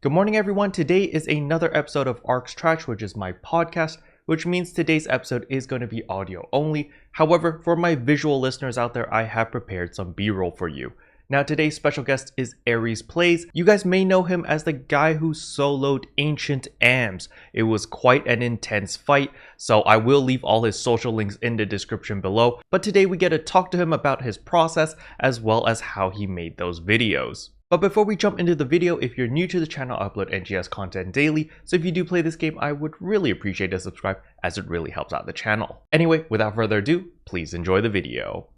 Good morning, everyone. Today is another episode of Arks Trash, which is my podcast, which means today's episode is going to be audio only. However, for my visual listeners out there, I have prepared some B-roll for you. Now, today's special guest is AriezPlays. You guys may know him as the guy who soloed Ancient Ams. It was quite an intense fight, so I will leave all his social links in the description below. But today we get to talk to him about his process as well as how he made those videos. But before we jump into the video, if you're new to the channel, I upload NGS content daily, so if you do play this game, I would really appreciate a subscribe as it really helps out the channel. Anyway, without further ado, please enjoy the video.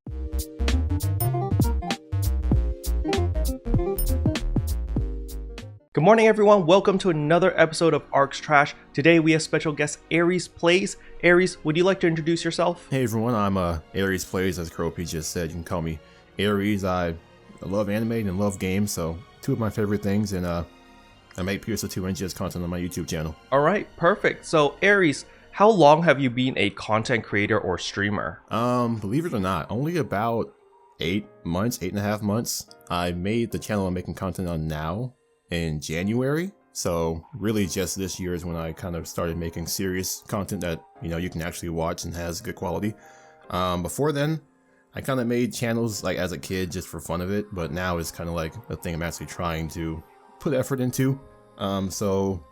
Good morning, everyone. Welcome to another episode of Arks Trash. Today we have special guest AriezPlays. Aries, would you like to introduce yourself? Hey everyone, I'm AriezPlays, as Keroppi just said. You can call me Ariez. I love anime and love games, so two of my favorite things, and I make PS2 NGS content on my YouTube channel. All right, perfect. So Ariez, how long have you been a content creator or streamer? Believe it or not, only about 8.5 months. I made the channel I'm making content on now in January, so really just this year is when I kind of started making serious content that you can actually watch and has good quality. Before then, I kind of made channels like as a kid just for fun of it, but now it's kind of like a thing I'm actually trying to put effort into. So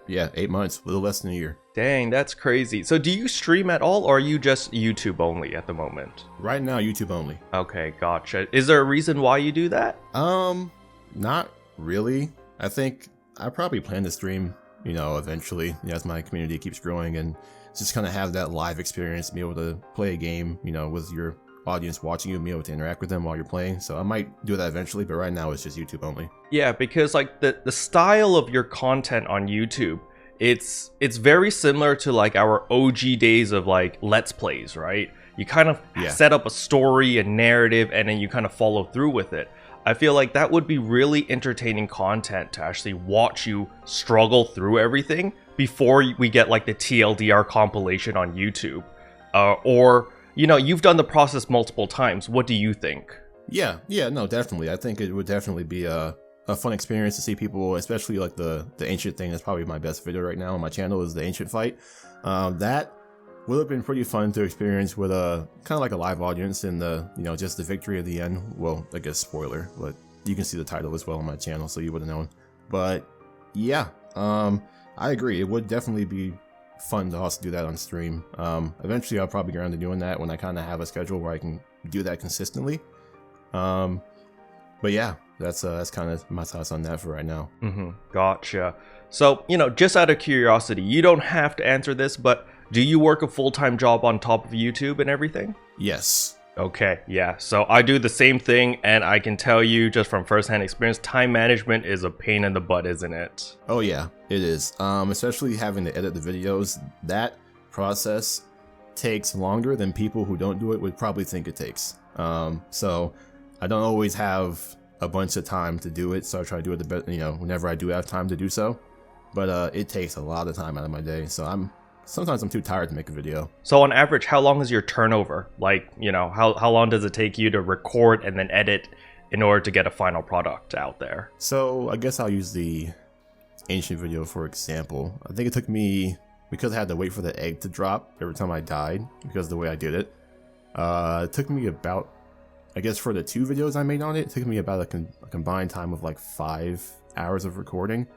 yeah, 8 months, a little less than a year. Dang, that's crazy. So do you stream at all, or are you just YouTube only at the moment? Right now, YouTube only. Okay, gotcha. Is there a reason why you do that? Not really. I think I probably plan to stream, eventually, as my community keeps growing, and just kind of have that live experience, be able to play a game, with your audience watching you, be able to interact with them while you're playing. So I might do that eventually, but right now it's just YouTube only. Yeah, because like the style of your content on YouTube, it's very similar to like our OG days of like Let's Plays, right? You kind of set up a story, a narrative, and then you kind of follow through with it. I feel like that would be really entertaining content to actually watch you struggle through everything before we get like the TLDR compilation on YouTube. Or, you've done the process multiple times. What do you think? Yeah, no, definitely. I think it would definitely be a fun experience to see people, especially like the ancient thing. That's probably my best video right now on my channel is the ancient fight. That would have been pretty fun to experience with a kind of like a live audience and just the victory at the end. Well, I guess spoiler, but you can see the title as well on my channel, so you would have known. But yeah, I agree. It would definitely be fun to also do that on stream. Eventually I'll probably get around to doing that when I kind of have a schedule where I can do that consistently. But yeah, that's kind of my thoughts on that for right now. Gotcha. So, just out of curiosity, you don't have to answer this, but do you work a full-time job on top of YouTube and everything? Yes. Okay, yeah. So I do the same thing, and I can tell you just from first-hand experience, time management is a pain in the butt, isn't it? Oh yeah, it is. Especially having to edit the videos. That process takes longer than people who don't do it would probably think it takes. So I don't always have a bunch of time to do it, so I try to do it the best, whenever I do have time to do so. But it takes a lot of time out of my day, so sometimes I'm too tired to make a video. So on average, how long is your turnover? Like, how long does it take you to record and then edit in order to get a final product out there? So I guess I'll use the ancient video for example. I think it took me, because I had to wait for the egg to drop every time I died, because of the way I did it. It took me about, I guess for the 2 videos I made on it, it took me about a combined time of like 5 hours of recording,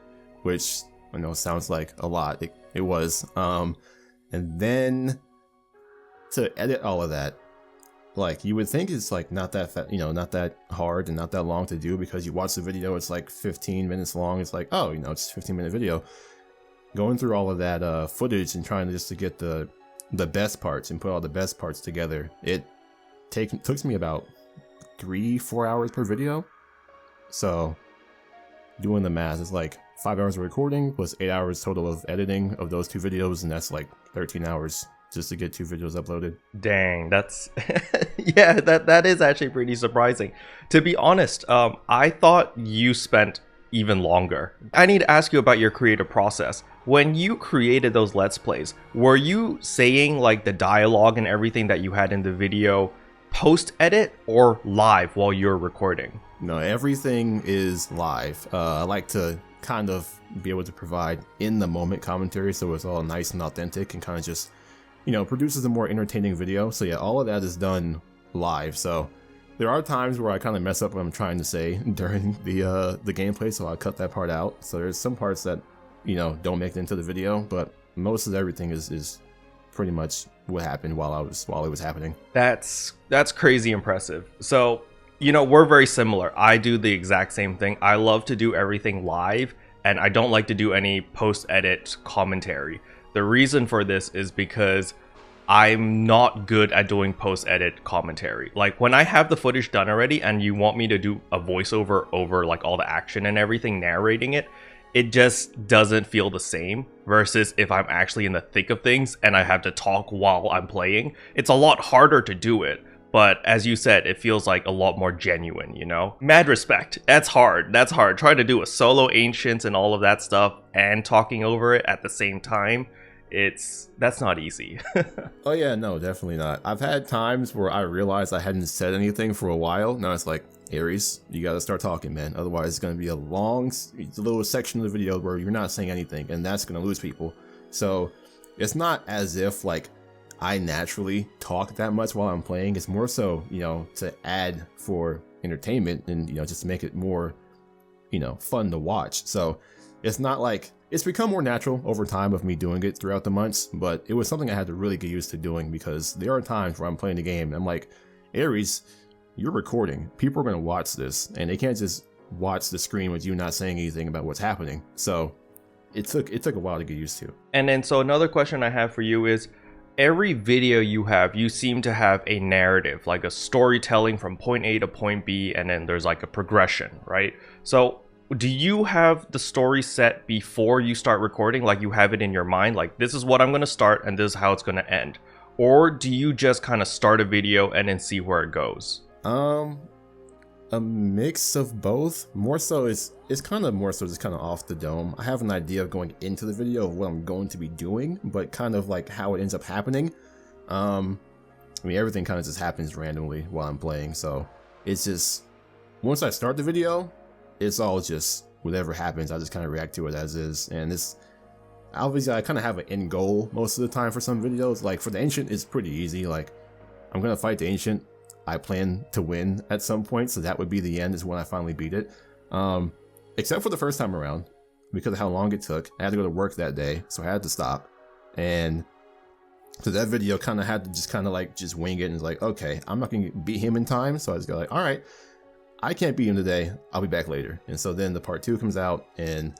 which I know sounds like a lot. It was. And then to edit all of that, like you would think it's like not that not that hard and not that long to do, because you watch the video, it's like 15 minutes long. It's like, oh, it's a 15-minute video. Going through all of that footage and trying to get the best parts and put all the best parts together, it took me about 3-4 hours per video. So doing the math, it's like 5 hours of recording plus 8 hours total of editing of those 2 videos, and that's like 13 hours just to get 2 videos uploaded. Dang, that's yeah, that is actually pretty surprising. To be honest, I thought you spent even longer. I need to ask you about your creative process. When you created those Let's Plays, were you saying like the dialogue and everything that you had in the video post-edit or live while you're recording? No, everything is live. I like to kind of be able to provide in the moment commentary, so it's all nice and authentic and kind of just, produces a more entertaining video. So yeah, all of that is done live. So there are times where I kind of mess up what I'm trying to say during the gameplay, so I'll cut that part out. So there's some parts that, don't make it into the video, but most of everything is pretty much what happened while it was happening. That's crazy impressive. So, we're very similar. I do the exact same thing. I love to do everything live, and I don't like to do any post-edit commentary. The reason for this is because I'm not good at doing post-edit commentary. Like, when I have the footage done already and you want me to do a voiceover over like all the action and everything, narrating it, it just doesn't feel the same versus if I'm actually in the thick of things and I have to talk while I'm playing. It's a lot harder to do it. But as you said, it feels like a lot more genuine, Mad respect. That's hard. Trying to do a solo Ancients and all of that stuff and talking over it at the same time, that's not easy. Oh yeah, no, definitely not. I've had times where I realized I hadn't said anything for a while. Now it's like, Ariez, you gotta start talking, man. Otherwise it's gonna be a little section of the video where you're not saying anything, and that's gonna lose people. So it's not as if like I naturally talk that much while I'm playing. It's more so, to add for entertainment and, just to make it more, fun to watch. So it's not like, it's become more natural over time of me doing it throughout the months, but it was something I had to really get used to doing, because there are times where I'm playing the game and I'm like, Ariez, you're recording. People are going to watch this, and they can't just watch the screen with you not saying anything about what's happening. So it took a while to get used to. And then, so another question I have for you is, every video you seem to have a narrative, like a storytelling from point A to point B, and then there's like a progression, right? So do you have the story set before you start recording? Like, you have it in your mind, like, this is what I'm going to start and this is how it's going to end? Or do you just kind of start a video and then see where it goes? A mix of both. More so, it's kind of more so just kind of off the dome. I have an idea of going into the video of what I'm going to be doing, but kind of like how it ends up happening. Everything kind of just happens randomly while I'm playing. So it's just, once I start the video, it's all just whatever happens. I just kind of react to it as is. And it's obviously, I kind of have an end goal most of the time for some videos. Like for the Ancient, it's pretty easy. Like, I'm going to fight the Ancient. I plan to win at some point, so that would be the end, is when I finally beat it. Except for the first time around, because of how long it took. I had to go to work that day, so I had to stop. And so that video kind of had to just wing it, and it's like, okay, I'm not going to beat him in time, so I just go like, all right, I can't beat him today, I'll be back later. And so then the part 2 comes out, and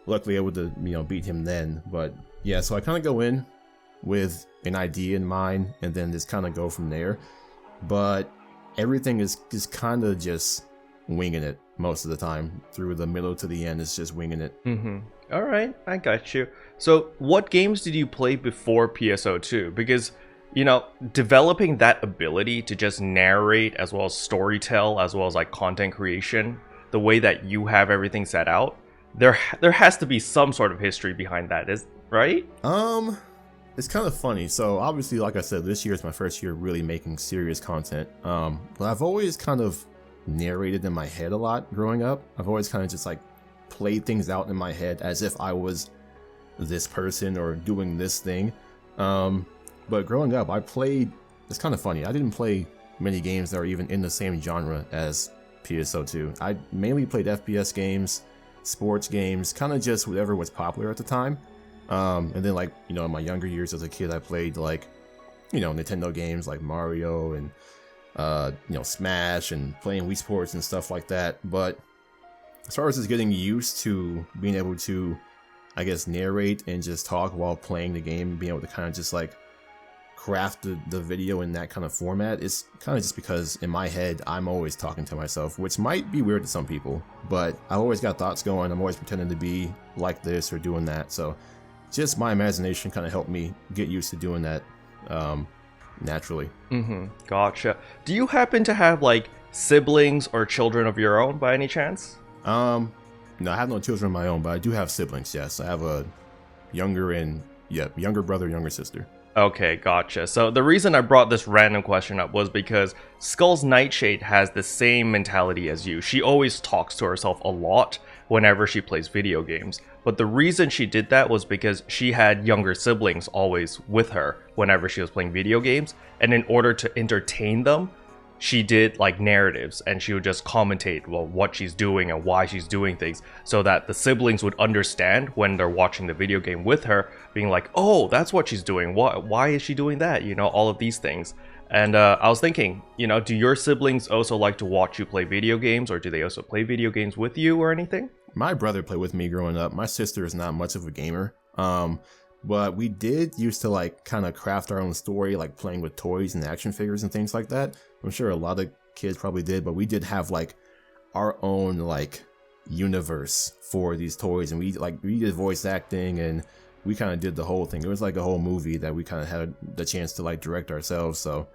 luckily able to, beat him then. But yeah, so I kind of go in with an idea in mind, and then just kind of go from there. But everything is kind of just winging it most of the time. Through the middle to the end, it's just winging it. All right, I got you. So what games did you play before PSO2? Because, developing that ability to just narrate as well as storytell as well as like content creation, the way that you have everything set out, there has to be some sort of history behind that, right? It's kind of funny. So obviously, like I said, this year is my first year really making serious content. But I've always kind of narrated in my head a lot growing up. I've always kind of just like played things out in my head as if I was this person or doing this thing. But growing up, it's kind of funny. I didn't play many games that are even in the same genre as PSO2. I mainly played FPS games, sports games, kind of just whatever was popular at the time. And then like, in my younger years as a kid, I played like, Nintendo games like Mario and, Smash and playing Wii Sports and stuff like that. But as far as just getting used to being able to, I guess, narrate and just talk while playing the game, being able to kind of just like craft the video in that kind of format, it's kind of just because in my head, I'm always talking to myself, which might be weird to some people, but I've always got thoughts going. I'm always pretending to be like this or doing that. So just my imagination kind of helped me get used to doing that naturally. Gotcha. Do you happen to have like siblings or children of your own by any chance? No, I have no children of my own, but I do have siblings. Yes, I have a younger brother, younger sister. Okay, gotcha. So the reason I brought this random question up was because Skull's Nightshade has the same mentality as you. She always talks to herself a lot. whenever she plays video games. But the reason she did that was because she had younger siblings always with her whenever she was playing video games. And in order to entertain them, she did like narratives, and she would just commentate, well, what she's doing and why she's doing things, so that the siblings would understand when they're watching the video game with her, being like, oh, that's what she's doing. Why is she doing that? You know, all of these things. And I was thinking, you know, do your siblings also like to watch you play video games, or do they also play video games with you or anything? My brother played with me growing up. My sister is not much of a gamer. But we did used to like kind of craft our own story, like playing with toys and action figures and things like that. I'm sure a lot of kids probably did, but we did have like our own like universe for these toys, and we did voice acting, and we kind of did the whole thing. It was like a whole movie that we kind of had the chance to like direct ourselves. So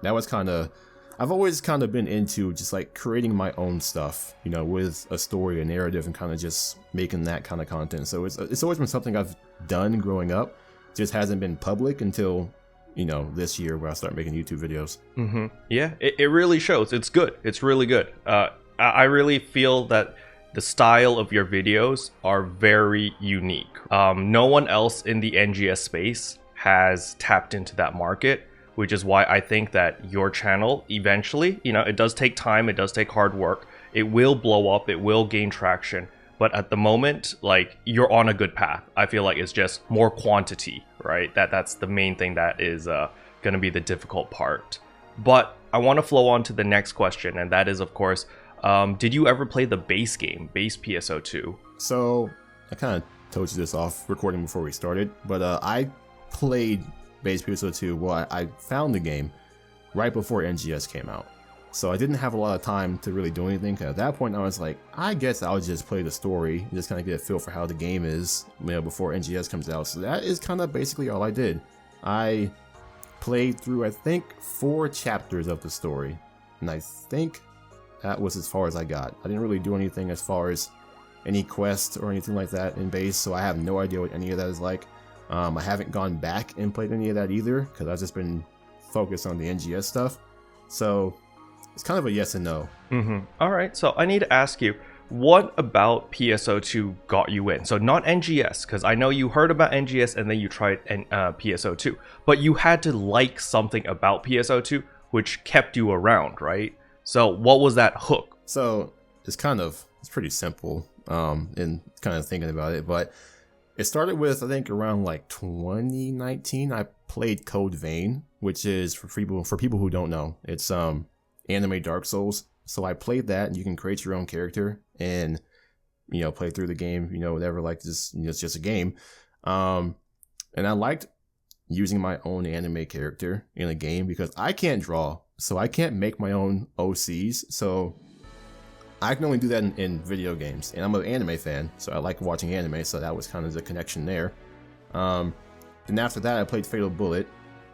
that was kind of, I've always kind of been into just like creating my own stuff, you know, with a story, a narrative, and kind of just making that kind of content. So it's always been something I've done growing up, just hasn't been public until, you know, this year where I start making YouTube videos. Yeah, it really shows. It's good. It's really good. I really feel that the style of your videos are very unique. No one else in the NGS space has tapped into that market, which is why I think that your channel eventually, you know, it does take time, it does take hard work, it will blow up, it will gain traction. But at the moment, like, you're on a good path. I feel like it's just more quantity, right? That's the main thing that is going to be the difficult part. But I want to flow on to the next question, and that is, of course, did you ever play the base game, base PSO2? So I kind of told you this off recording before we started, but I played base PSO2. Well, I found the game right before NGS came out. So I didn't have a lot of time to really do anything. At that point, I was like, I guess I'll just play the story and just kind of get a feel for how the game is, you know, before NGS comes out. So that is kind of basically all I did. I played through, I think, 4 chapters of the story, and I think that was as far as I got. I didn't really do anything as far as any quests or anything like that in base, so I have no idea what any of that is like. I haven't gone back and played any of that either, because I've just been focused on the NGS stuff. So it's kind of a yes and no. All right, so I need to ask you, what about PSO2 got you in? So not NGS, because I know you heard about NGS and then you tried PSO2, but you had to like something about PSO2 which kept you around, right? So what was that hook? So it's pretty simple in kind of thinking about it, but it started with, I think, around like 2019. I played Code Vein, which is for people who don't know, it's anime Dark Souls. So I played that, and you can create your own character and, you know, play through the game, you know, whatever, like this, you know, it's just a game. And I liked using my own anime character in a game because I can't draw, so I can't make my own OCs. So I can only do that in video games, and I'm an anime fan, so I like watching anime, so that was kind of the connection there. Then after that, I played Fatal Bullet.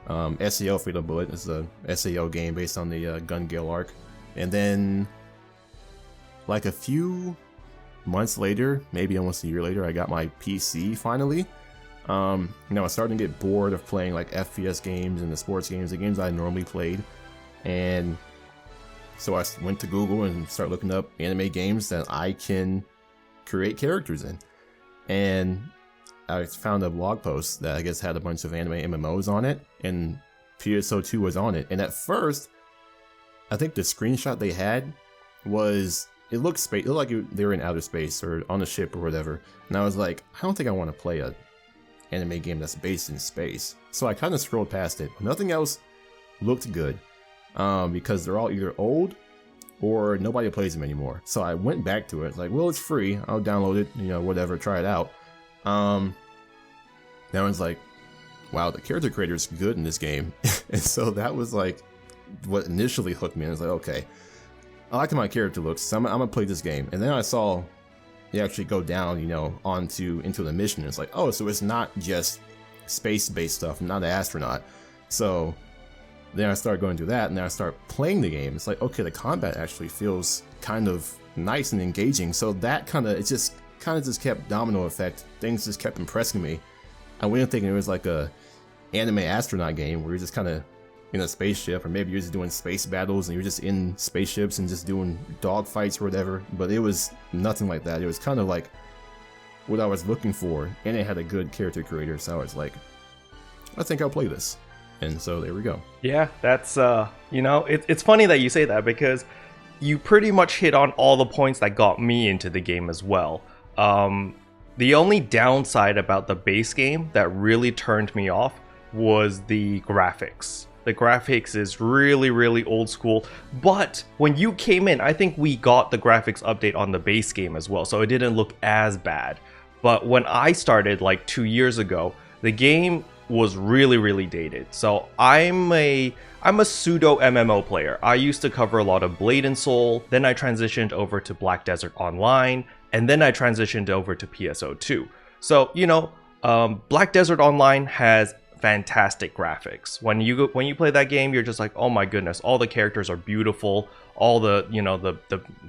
SAO Fatal Bullet is a SAO game based on the Gun Gale arc. And then, like a few months later, maybe almost a year later, I got my PC finally. You know, I was starting to get bored of playing like FPS games and the sports games, the games I normally played. And so I went to Google and started looking up anime games that I can create characters in. And I found a blog post that I guess had a bunch of anime MMOs on it, and PSO2 was on it. And at first, I think the screenshot they had was, it looked like they were in outer space or on a ship or whatever. And I was like, I don't think I want to play a anime game that's based in space. So I kind of scrolled past it. Nothing else looked good, because they're all either old or nobody plays them anymore. So I went back to it, like, well, it's free, I'll download it, you know, whatever, try it out. Now it's like, wow, the character creator is good in this game. And so that was like what initially hooked me. And I was like, okay, I like how my character looks, so I'm gonna play this game. And then I saw you actually go down, you know, into the mission. And it's like, oh, so it's not just space-based stuff. I'm not an astronaut. So then I started going through that, and then I started playing the game. It's like, okay, the combat actually feels kind of nice and engaging. So that kind of just kept domino effect. Things just kept impressing me. I wasn't thinking it was like a anime astronaut game where you're just kind of in a spaceship, or maybe you're just doing space battles and you're just in spaceships and just doing dog fights or whatever. But it was nothing like that. It was kind of like what I was looking for, and it had a good character creator. So I was like, I think I'll play this. And so there we go. Yeah, that's it's funny that you say that, because you pretty much hit on all the points that got me into the game as well. The only downside about the base game that really turned me off was the graphics. The graphics is really, really old school, but when you came in, I think we got the graphics update on the base game as well, so it didn't look as bad. But when I started like 2 years ago, the game was really, really dated. So I'm a pseudo MMO player. I used to cover a lot of Blade and Soul, then I transitioned over to Black Desert Online, and then I transitioned over to PSO2. So, Black Desert Online has fantastic graphics. When you play that game, you're just like, oh my goodness, all the characters are beautiful, all the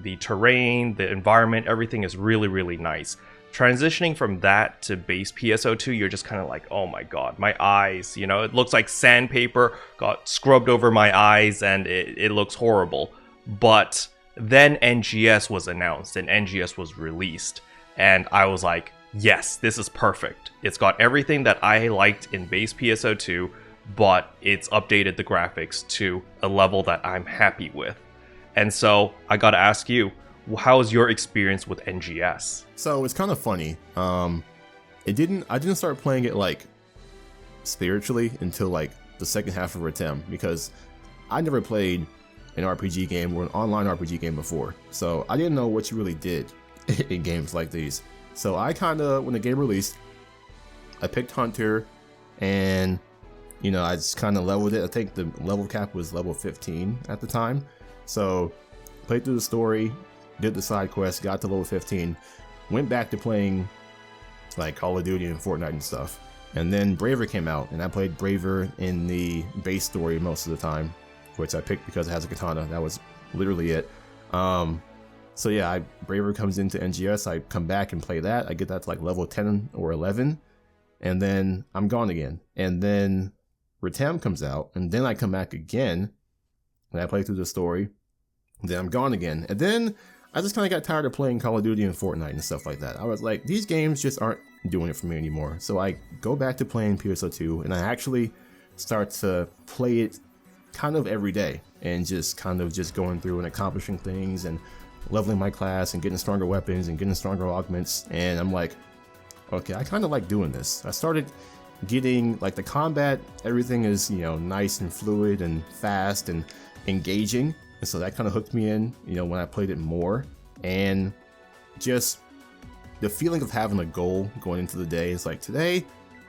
the terrain, the environment, everything is really, really nice. Transitioning from that to base PSO2, you're just kind of like, oh my god, my eyes, it looks like sandpaper got scrubbed over my eyes, and it looks horrible. But then NGS was announced and NGS was released, and I was like, yes, this is perfect. It's got everything that I liked in base PSO2, but it's updated the graphics to a level that I'm happy with. And so I gotta ask you, how's your experience with NGS? So it's kind of funny. I didn't start playing it like spiritually until like the second half of Retem, because I never played an RPG game or an online RPG game before. So I didn't know what you really did in games like these. So I kind of, when the game released, I picked Hunter, and I just kind of leveled it. I think the level cap was level 15 at the time. So played through the story, did the side quest, got to level 15, went back to playing like Call of Duty and Fortnite and stuff. And then Braver came out, and I played Braver in the base story most of the time, which I picked because it has a katana. That was literally it. So yeah, Braver comes into NGS, I come back and play that. I get that to like level 10 or 11, and then I'm gone again. And then Retem comes out, and then I come back again, and I play through the story. Then I'm gone again. And then I just kind of got tired of playing Call of Duty and Fortnite and stuff like that. I was like, these games just aren't doing it for me anymore. So I go back to playing PSO2, and I actually start to play it kind of every day, and just kind of just going through and accomplishing things and leveling my class and getting stronger weapons and getting stronger augments. And I'm like, okay, I kind of like doing this. I started getting like the combat, everything is nice and fluid and fast and engaging, and so that kind of hooked me in when I played it more. And just the feeling of having a goal going into the day is like, today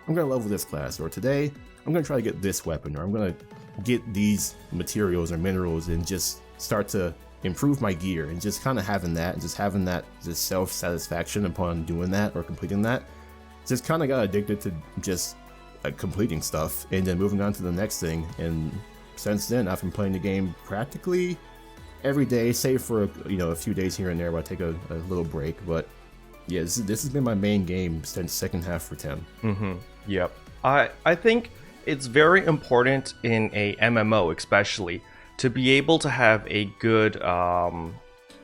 I'm gonna level this class, or today I'm gonna try to get this weapon, or I'm gonna get these materials or minerals, and just start to improve my gear, and just kind of having that just self-satisfaction upon doing that or completing that. Just kind of got addicted to just completing stuff and then moving on to the next thing. And since then, I've been playing the game practically every day, save for a few days here and there where I take a little break. But yeah, this has been my main game since second half for Retem. Yep. I think it's very important in a MMO, especially, to be able to have a good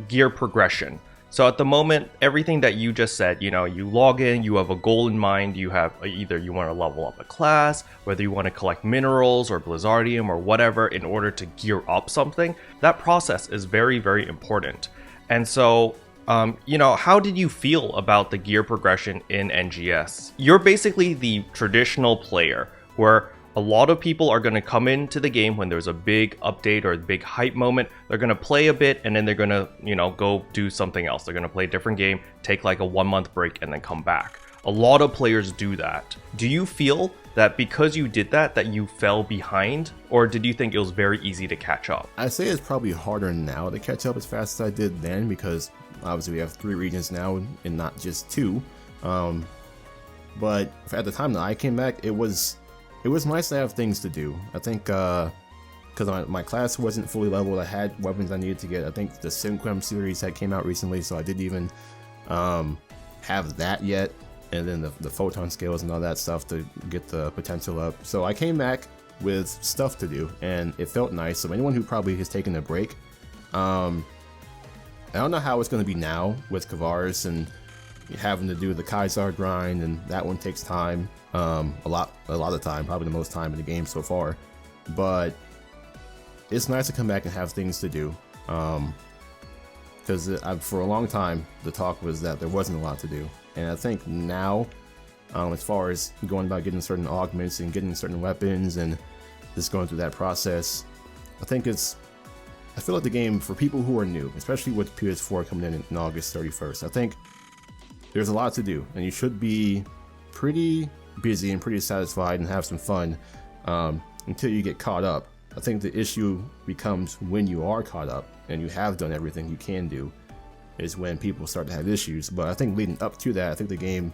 gear progression. So at the moment, everything that you just said, you log in, you have a goal in mind, you have either you want to level up a class, whether you want to collect minerals or Blizzardium or whatever in order to gear up something. That process is very, very important. And so, how did you feel about the gear progression in NGS? You're basically the traditional player where a lot of people are going to come into the game when there's a big update or a big hype moment. They're going to play a bit, and then they're going to, go do something else. They're going to play a different game, take like a 1 month break, and then come back. A lot of players do that. Do you feel that because you did that you fell behind, or did you think it was very easy to catch up? I say it's probably harder now to catch up as fast as I did then, because obviously we have 3 regions now and not just 2. But at the time that I came back, it was nice to have things to do. I think because my class wasn't fully leveled, I had weapons I needed to get. I think the Simquem series had came out recently, so I didn't even have that yet. And then the photon scales and all that stuff to get the potential up. So I came back with stuff to do, and it felt nice. So anyone who probably has taken a break, I don't know how it's going to be now with Kavaris and having to do the Kaisar grind, and that one takes time, a lot of time, probably the most time in the game so far. But it's nice to come back and have things to do, because for a long time the talk was that there wasn't a lot to do, and I think now, as far as going about getting certain augments and getting certain weapons and just going through that process, I feel like the game, for people who are new, especially with PS4 coming in August 31st, I think there's a lot to do, and you should be pretty busy and pretty satisfied and have some fun until you get caught up. I think the issue becomes when you are caught up and you have done everything you can do, is when people start to have issues. But I think leading up to that, I think the game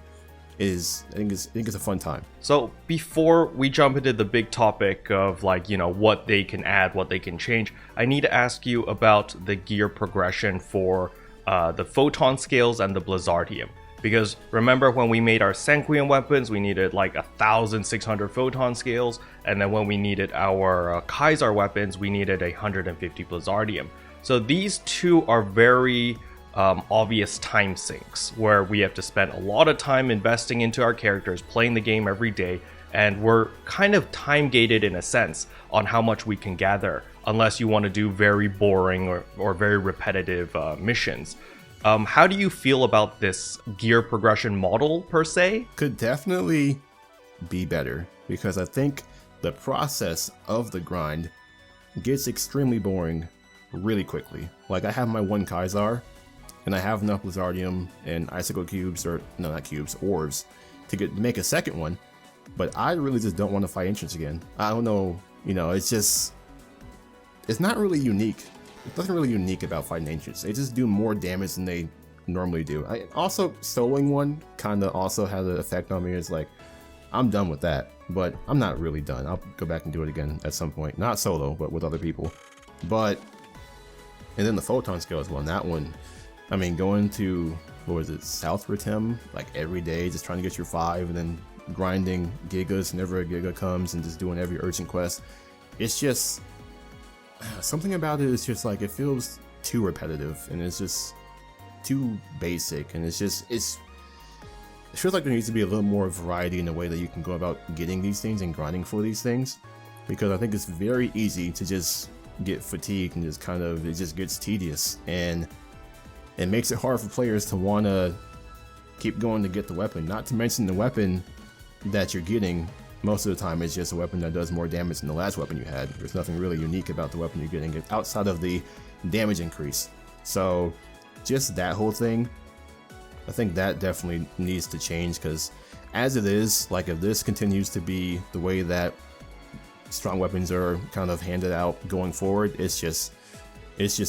is, I think it's a fun time. So before we jump into the big topic of, like, you know, what they can add, what they can change, I need to ask you about the gear progression for the photon scales and the Blizzardium. Because remember, when we made our Sanguine weapons, we needed like 1,600 photon scales, and then when we needed our Kaisar weapons, we needed 150 Blizzardium. So these two are very obvious time sinks, where we have to spend a lot of time investing into our characters, playing the game every day, and we're kind of time gated in a sense on how much we can gather, unless you want to do very boring or very repetitive missions. How do you feel about this gear progression model per se? Could definitely be better, because I think the process of the grind gets extremely boring really quickly. Like, I have my one Kaisar, and I have enough Blizzardium and Icicle Cubes, or no, not cubes, orbs, to make a second one, but I really just don't want to fight Ancients again. I don't know, you know, it's not really unique. There's nothing really unique about fighting Ancients. They just do more damage than they normally do. Also, soloing one kind of also has an effect on me. It's like, I'm done with that, but I'm not really done. I'll go back and do it again at some point. Not solo, but with other people. And then the Photon Scales one, that one, I mean, going to, what was it, South Ritem, like every day, just trying to get your 5, and then grinding Gigas whenever a Giga comes, and just doing every urgent quest. It's just, something about it is just like, it feels too repetitive, and it's just too basic, and it feels like there needs to be a little more variety in the way that you can go about getting these things and grinding for these things, because I think it's very easy to just get fatigued and it just gets tedious, and it makes it hard for players to want to keep going to get the weapon. Not to mention, the weapon that you're getting most of the time is just a weapon that does more damage than the last weapon you had. There's nothing really unique about the weapon you're getting outside of the damage increase. So just that whole thing, I think that definitely needs to change, because as it is, like, if this continues to be the way that strong weapons are kind of handed out going forward, it's just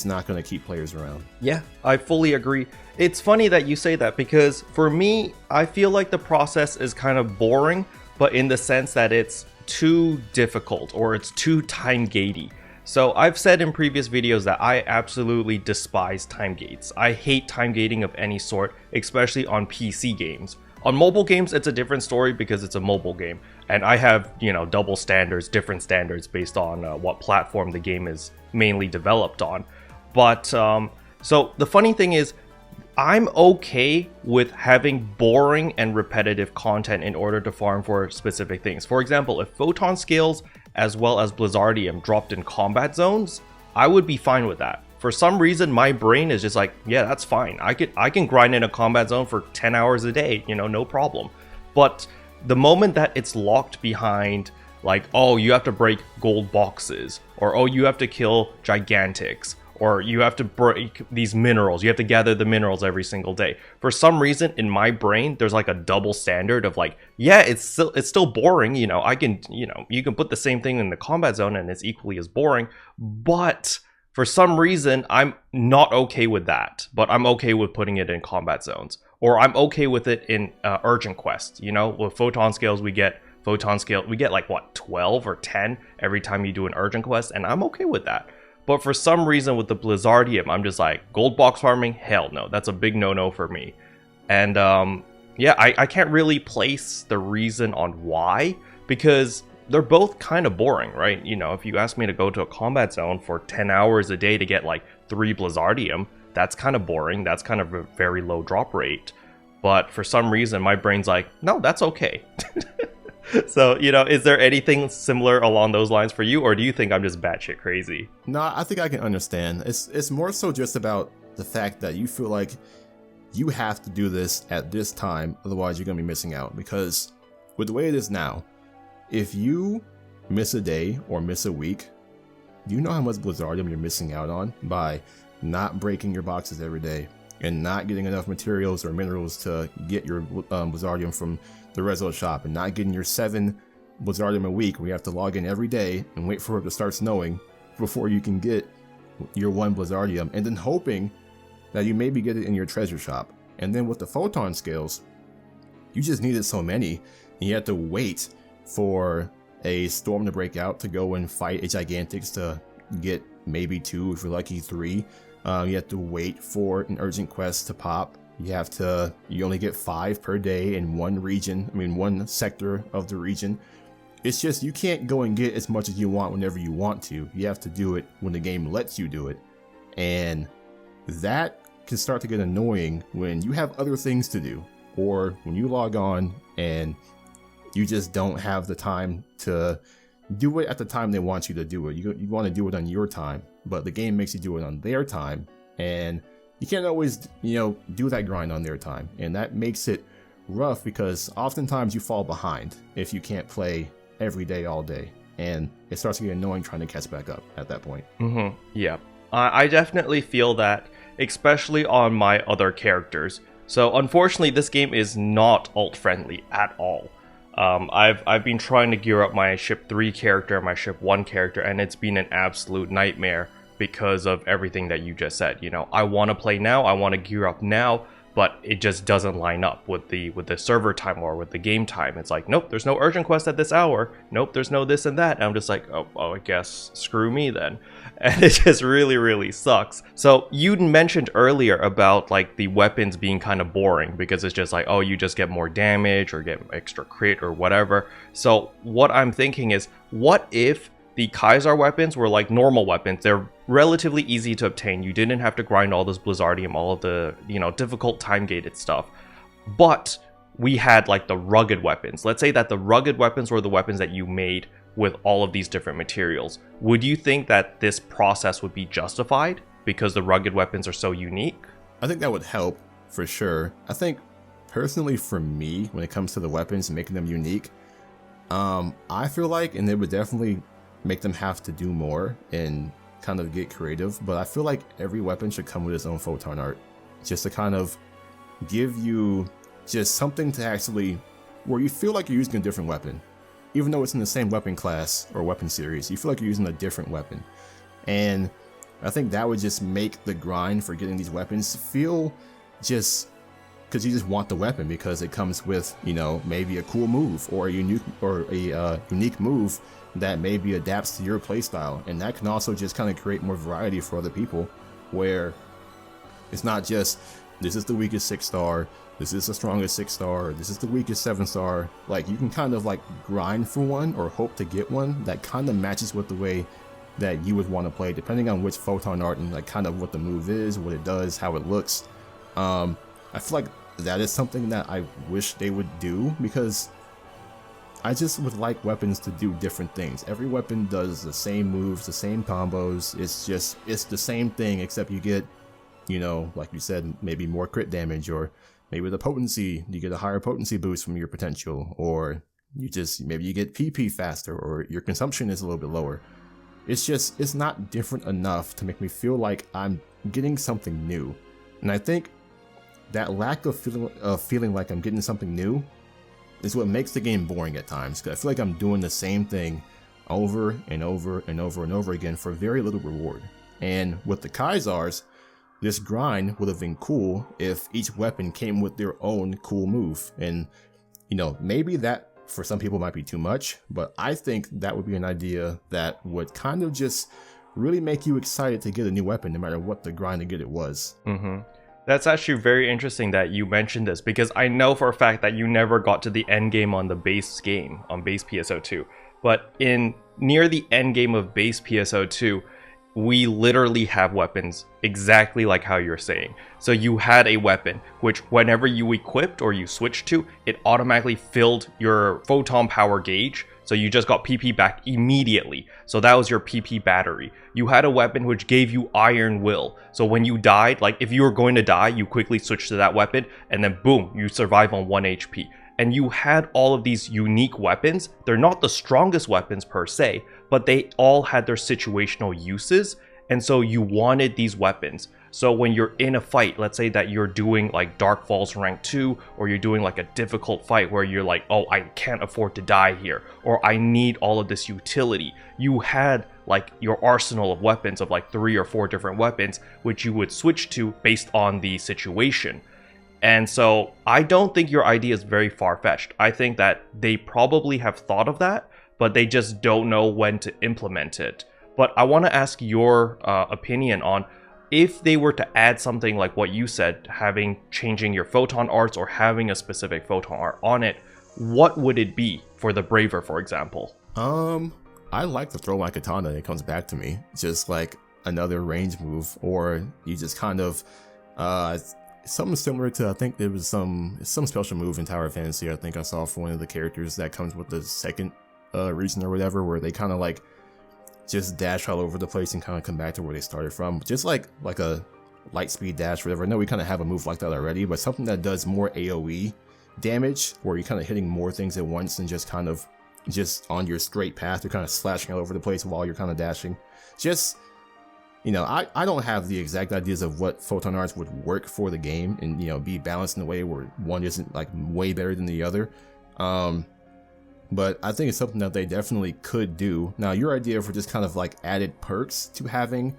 not going to keep players around. Yeah, I fully agree. It's funny that you say that, because for me, I feel like the process is kind of boring, but in the sense that it's too difficult, or it's too time gatey. So I've said in previous videos that I absolutely despise time gates. I hate time gating of any sort, especially on PC games. On mobile games, it's a different story because it's a mobile game, and I have, you know, double standards, different standards based on what platform the game is mainly developed on. But so the funny thing is, I'm okay with having boring and repetitive content in order to farm for specific things. For example, if Photon Scales as well as Blizzardium dropped in combat zones, I would be fine with that. For some reason, my brain is just like, yeah, that's fine. I can grind in a combat zone for 10 hours a day, you know, no problem. But the moment that it's locked behind, like, oh, you have to break gold boxes, or oh, you have to kill gigantics, or you have to break these minerals, you have to gather the minerals every single day. For some reason, in my brain, there's like a double standard of like, yeah, it's still boring, you know, you can put the same thing in the combat zone and it's equally as boring, but for some reason, I'm not okay with that, but I'm okay with putting it in combat zones, or I'm okay with it in urgent quests. You know, with Photon Scales, we get like what, 12 or 10 every time you do an urgent quest, and I'm okay with that. But for some reason with the Blizzardium, I'm just like, gold box farming? Hell no, that's a big no-no for me. And yeah, I can't really place the reason on why, because they're both kind of boring, right? You know, if you ask me to go to a combat zone for 10 hours a day to get like 3 Blizzardium, that's kind of boring. That's kind of a very low drop rate. But for some reason, my brain's like, no, that's okay. So, you know, is there anything similar along those lines for you? Or do you think I'm just batshit crazy? No, I think I can understand. It's more so just about the fact that you feel like you have to do this at this time. Otherwise, you're going to be missing out. Because with the way it is now, if you miss a day or miss a week, do you know how much Blizzardium you're missing out on by not breaking your boxes every day and not getting enough materials or minerals to get your Blizzardium from the Rezo shop, and not getting your 7 Blizzardium a week where you have to log in every day and wait for it to start snowing before you can get your 1 Blizzardium, and then hoping that you maybe get it in your treasure shop. And then with the photon scales, you just needed so many, and you had to wait for a storm to break out to go and fight a Gigantix to get maybe 2, if you're lucky 3. You have to wait for an urgent quest to pop. You only get 5 per day in one sector of the region. It's just, you can't go and get as much as you want whenever you want to. You have to do it when the game lets you do it. And that can start to get annoying when you have other things to do, or when you log on and you just don't have the time to do it at the time they want you to do it. You want to do it on your time, but the game makes you do it on their time, and you can't always, do that grind on their time. And that makes it rough because oftentimes you fall behind if you can't play every day, all day. And it starts to get annoying trying to catch back up at that point. Mm-hmm. Yeah. I definitely feel that, especially on my other characters. So unfortunately, this game is not alt-friendly at all. I've been trying to gear up my ship 3 character and my ship 1 character, and it's been an absolute nightmare because of everything that you just said. You know, I want to play now, I want to gear up now, but it just doesn't line up with the server time or with the game time. It's like, nope, there's no urgent quest at this hour. Nope, there's no this and that. And I'm just like, oh, I guess screw me then. And it just really, really sucks. So you mentioned earlier about like the weapons being kind of boring because it's just like, oh, you just get more damage or get extra crit or whatever. So what I'm thinking is, what if the Kaiser weapons were like normal weapons? They're relatively easy to obtain. You didn't have to grind all this Blizzardium, all of the, difficult time-gated stuff. But we had like the rugged weapons. Let's say that the rugged weapons were the weapons that you made with all of these different materials. Would you think that this process would be justified because the rugged weapons are so unique? I think that would help for sure. I think personally for me, when it comes to the weapons and making them unique, I feel like, and it would definitely make them have to do more and kind of get creative, but I feel like every weapon should come with its own photon art, just to kind of give you just something to actually, where you feel like you're using a different weapon. Even though it's in the same weapon class or weapon series, you feel like you're using a different weapon. And I think that would just make the grind for getting these weapons feel just, because you just want the weapon because it comes with, maybe a cool move or a unique move that maybe adapts to your playstyle. And that can also just kind of create more variety for other people, where it's not just, this is the weakest 6-star, this is the strongest 6-star, this is the weakest 7-star. Like, you can kind of like grind for one or hope to get one that kind of matches with the way that you would want to play, depending on which photon art and like kind of what the move is, what it does, how it looks. I feel like that is something that I wish they would do, because I just would like weapons to do different things. Every weapon does the same moves, the same combos. It's the same thing, except you get, like you said, maybe more crit damage, or maybe the potency, you get a higher potency boost from your potential, or maybe you get PP faster, or your consumption is a little bit lower. It's not different enough to make me feel like I'm getting something new. And I think that lack of feeling like I'm getting something new is what makes the game boring at times, because I feel like I'm doing the same thing over and over and over and over again for very little reward. And with the Kaisars, this grind would have been cool if each weapon came with their own cool move. And, maybe that for some people might be too much, but I think that would be an idea that would kind of just really make you excited to get a new weapon, no matter what the grind to get it was. Mm-hmm. That's actually very interesting that you mentioned this, because I know for a fact that you never got to the end game on the base game, on base PSO2. But in near the end game of base PSO2, we literally have weapons exactly like how you're saying. So you had a weapon which whenever you equipped or you switched to, it automatically filled your photon power gauge. So you just got PP back immediately. So that was your PP battery. You had a weapon which gave you Iron Will. So when you died, like if you were going to die, you quickly switched to that weapon and then boom, you survive on 1 HP. And you had all of these unique weapons. They're not the strongest weapons per se, but they all had their situational uses. And so you wanted these weapons. So when you're in a fight, let's say that you're doing like Dark Falls rank 2, or you're doing like a difficult fight where you're like, oh, I can't afford to die here, or I need all of this utility. You had like your arsenal of weapons of like 3 or 4 different weapons, which you would switch to based on the situation. And so I don't think your idea is very far-fetched. I think that they probably have thought of that, but they just don't know when to implement it. But I want to ask your opinion on if they were to add something like what you said, changing your photon arts or having a specific photon art on it, what would it be for the Braver, for example? I like to throw my katana and it comes back to me. Just like another range move, or you just kind of something similar to, I think there was some special move in Tower of Fantasy I think I saw for one of the characters that comes with the second region or whatever, where they kind of like just dash all over the place and kind of come back to where they started from. Just like a light speed dash or whatever. I know we kind of have a move like that already, but something that does more AoE damage, where you're kind of hitting more things at once and just kind of just on your straight path, you're kind of slashing all over the place while you're kind of dashing. Just, you know, I don't have the exact ideas of what photon arts would work for the game and, you know, be balanced in a way where one isn't like way better than the other. But I think it's something that they definitely could do. Now, your idea for just kind of like added perks to having,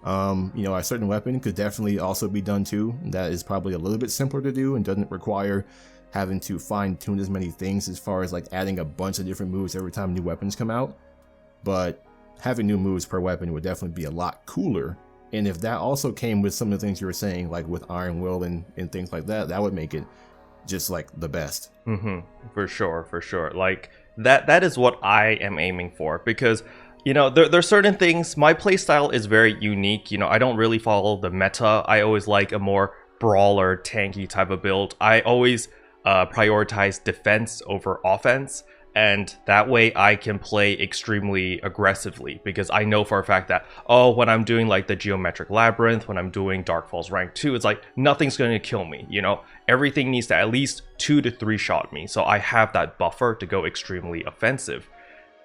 you know, a certain weapon could definitely also be done too. That is probably a little bit simpler to do and doesn't require having to fine tune as many things as far as like adding a bunch of different moves every time new weapons come out. But having new moves per weapon would definitely be a lot cooler. And if that also came with some of the things you were saying, like with Iron Will and things like that, that would make it just like the best. For sure. Like that is what I am aiming for, because, you know, there's certain things. My playstyle is very unique. You know, I don't really follow the meta. I always like a more brawler, tanky type of build. I always prioritize defense over offense. And that way I can play extremely aggressively, because I know for a fact that, oh, when I'm doing like the Geometric Labyrinth, when I'm doing Dark Falls rank 2, it's like nothing's going to kill me, you know? Everything needs to at least 2 to 3 shot me. So I have that buffer to go extremely offensive.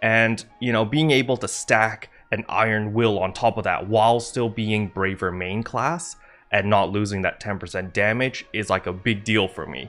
And, you know, being able to stack an Iron Will on top of that while still being Braver main class and not losing that 10% damage is like a big deal for me.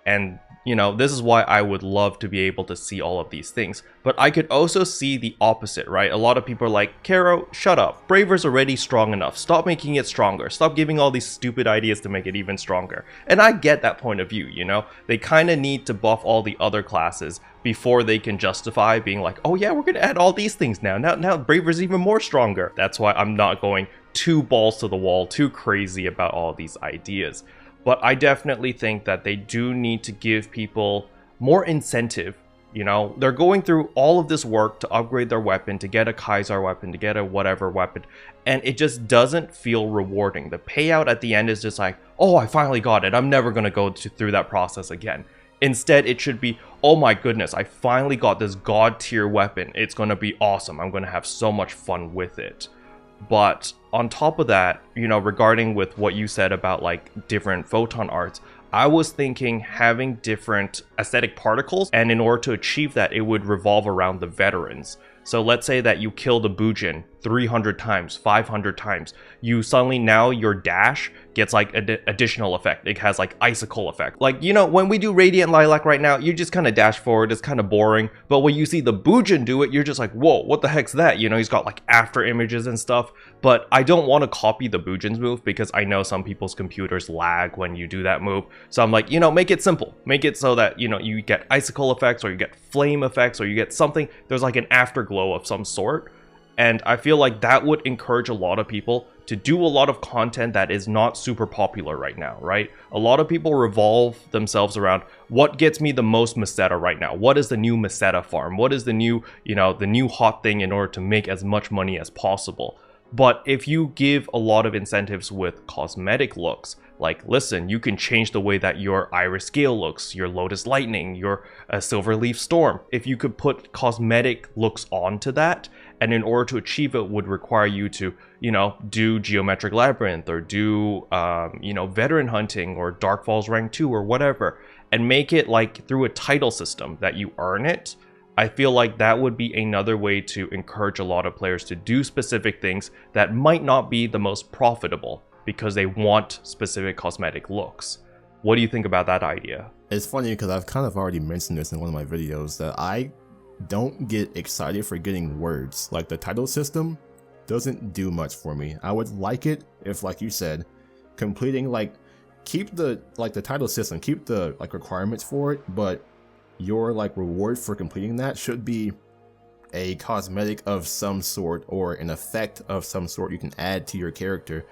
And, you know, this is why I would love to be able to see all of these things. But I could also see the opposite, right? A lot of people are like, Karo, shut up. Braver's already strong enough. Stop making it stronger. Stop giving all these stupid ideas to make it even stronger. And I get that point of view, you know? They kind of need to buff all the other classes before they can justify being like, oh yeah, we're going to add all these things now. Now Braver's even more stronger. That's why I'm not going too balls to the wall, too crazy about all these ideas. But I definitely think that they do need to give people more incentive. You know, they're going through all of this work to upgrade their weapon, to get a Kaiser weapon, to get a whatever weapon, and it just doesn't feel rewarding. The payout at the end is just like, oh, I finally got it. I'm never going to go through that process again. Instead, it should be, oh my goodness, I finally got this god tier weapon. It's going to be awesome. I'm going to have so much fun with it. But on top of that, you know, regarding with what you said about like different photon arts, I was thinking having different aesthetic particles, and in order to achieve that, it would revolve around the veterans. So let's say that you kill the Bujin 300 times, 500 times. You suddenly, now your dash gets like an additional effect. It has like icicle effect. Like, you know, when we do Radiant Lilac right now, you just kind of dash forward. It's kind of boring. But when you see the Bujin do it, you're just like, whoa, what the heck's that? You know, he's got like after images and stuff. But I don't want to copy the Bujin's move, because I know some people's computers lag when you do that move. So I'm like, you know, make it simple. Make it so that, you know, you get icicle effects, or you get flame effects, or you get something. There's like an afterglow of some sort. And I feel like that would encourage a lot of people to do a lot of content that is not super popular right now, right? A lot of people revolve themselves around what gets me the most Meseta right now. What is the new Meseta farm? What is the new, the new hot thing in order to make as much money as possible? But if you give a lot of incentives with cosmetic looks, like, listen, you can change the way that your Iris Gale looks, your Lotus Lightning, your Silverleaf Storm. If you could put cosmetic looks onto that, and in order to achieve it would require you to, do Geometric Labyrinth or do, Veteran Hunting or Dark Falls Rank 2 or whatever, and make it like through a title system that you earn it, I feel like that would be another way to encourage a lot of players to do specific things that might not be the most profitable because they want specific cosmetic looks. What do you think about that idea? It's funny because I've kind of already mentioned this in one of my videos that I don't get excited for getting words. Like, the title system doesn't do much for me. I would like it if, like you said, completing, keep the title system, keep the requirements for it, but your reward for completing that should be a cosmetic of some sort or an effect of some sort you can add to your character.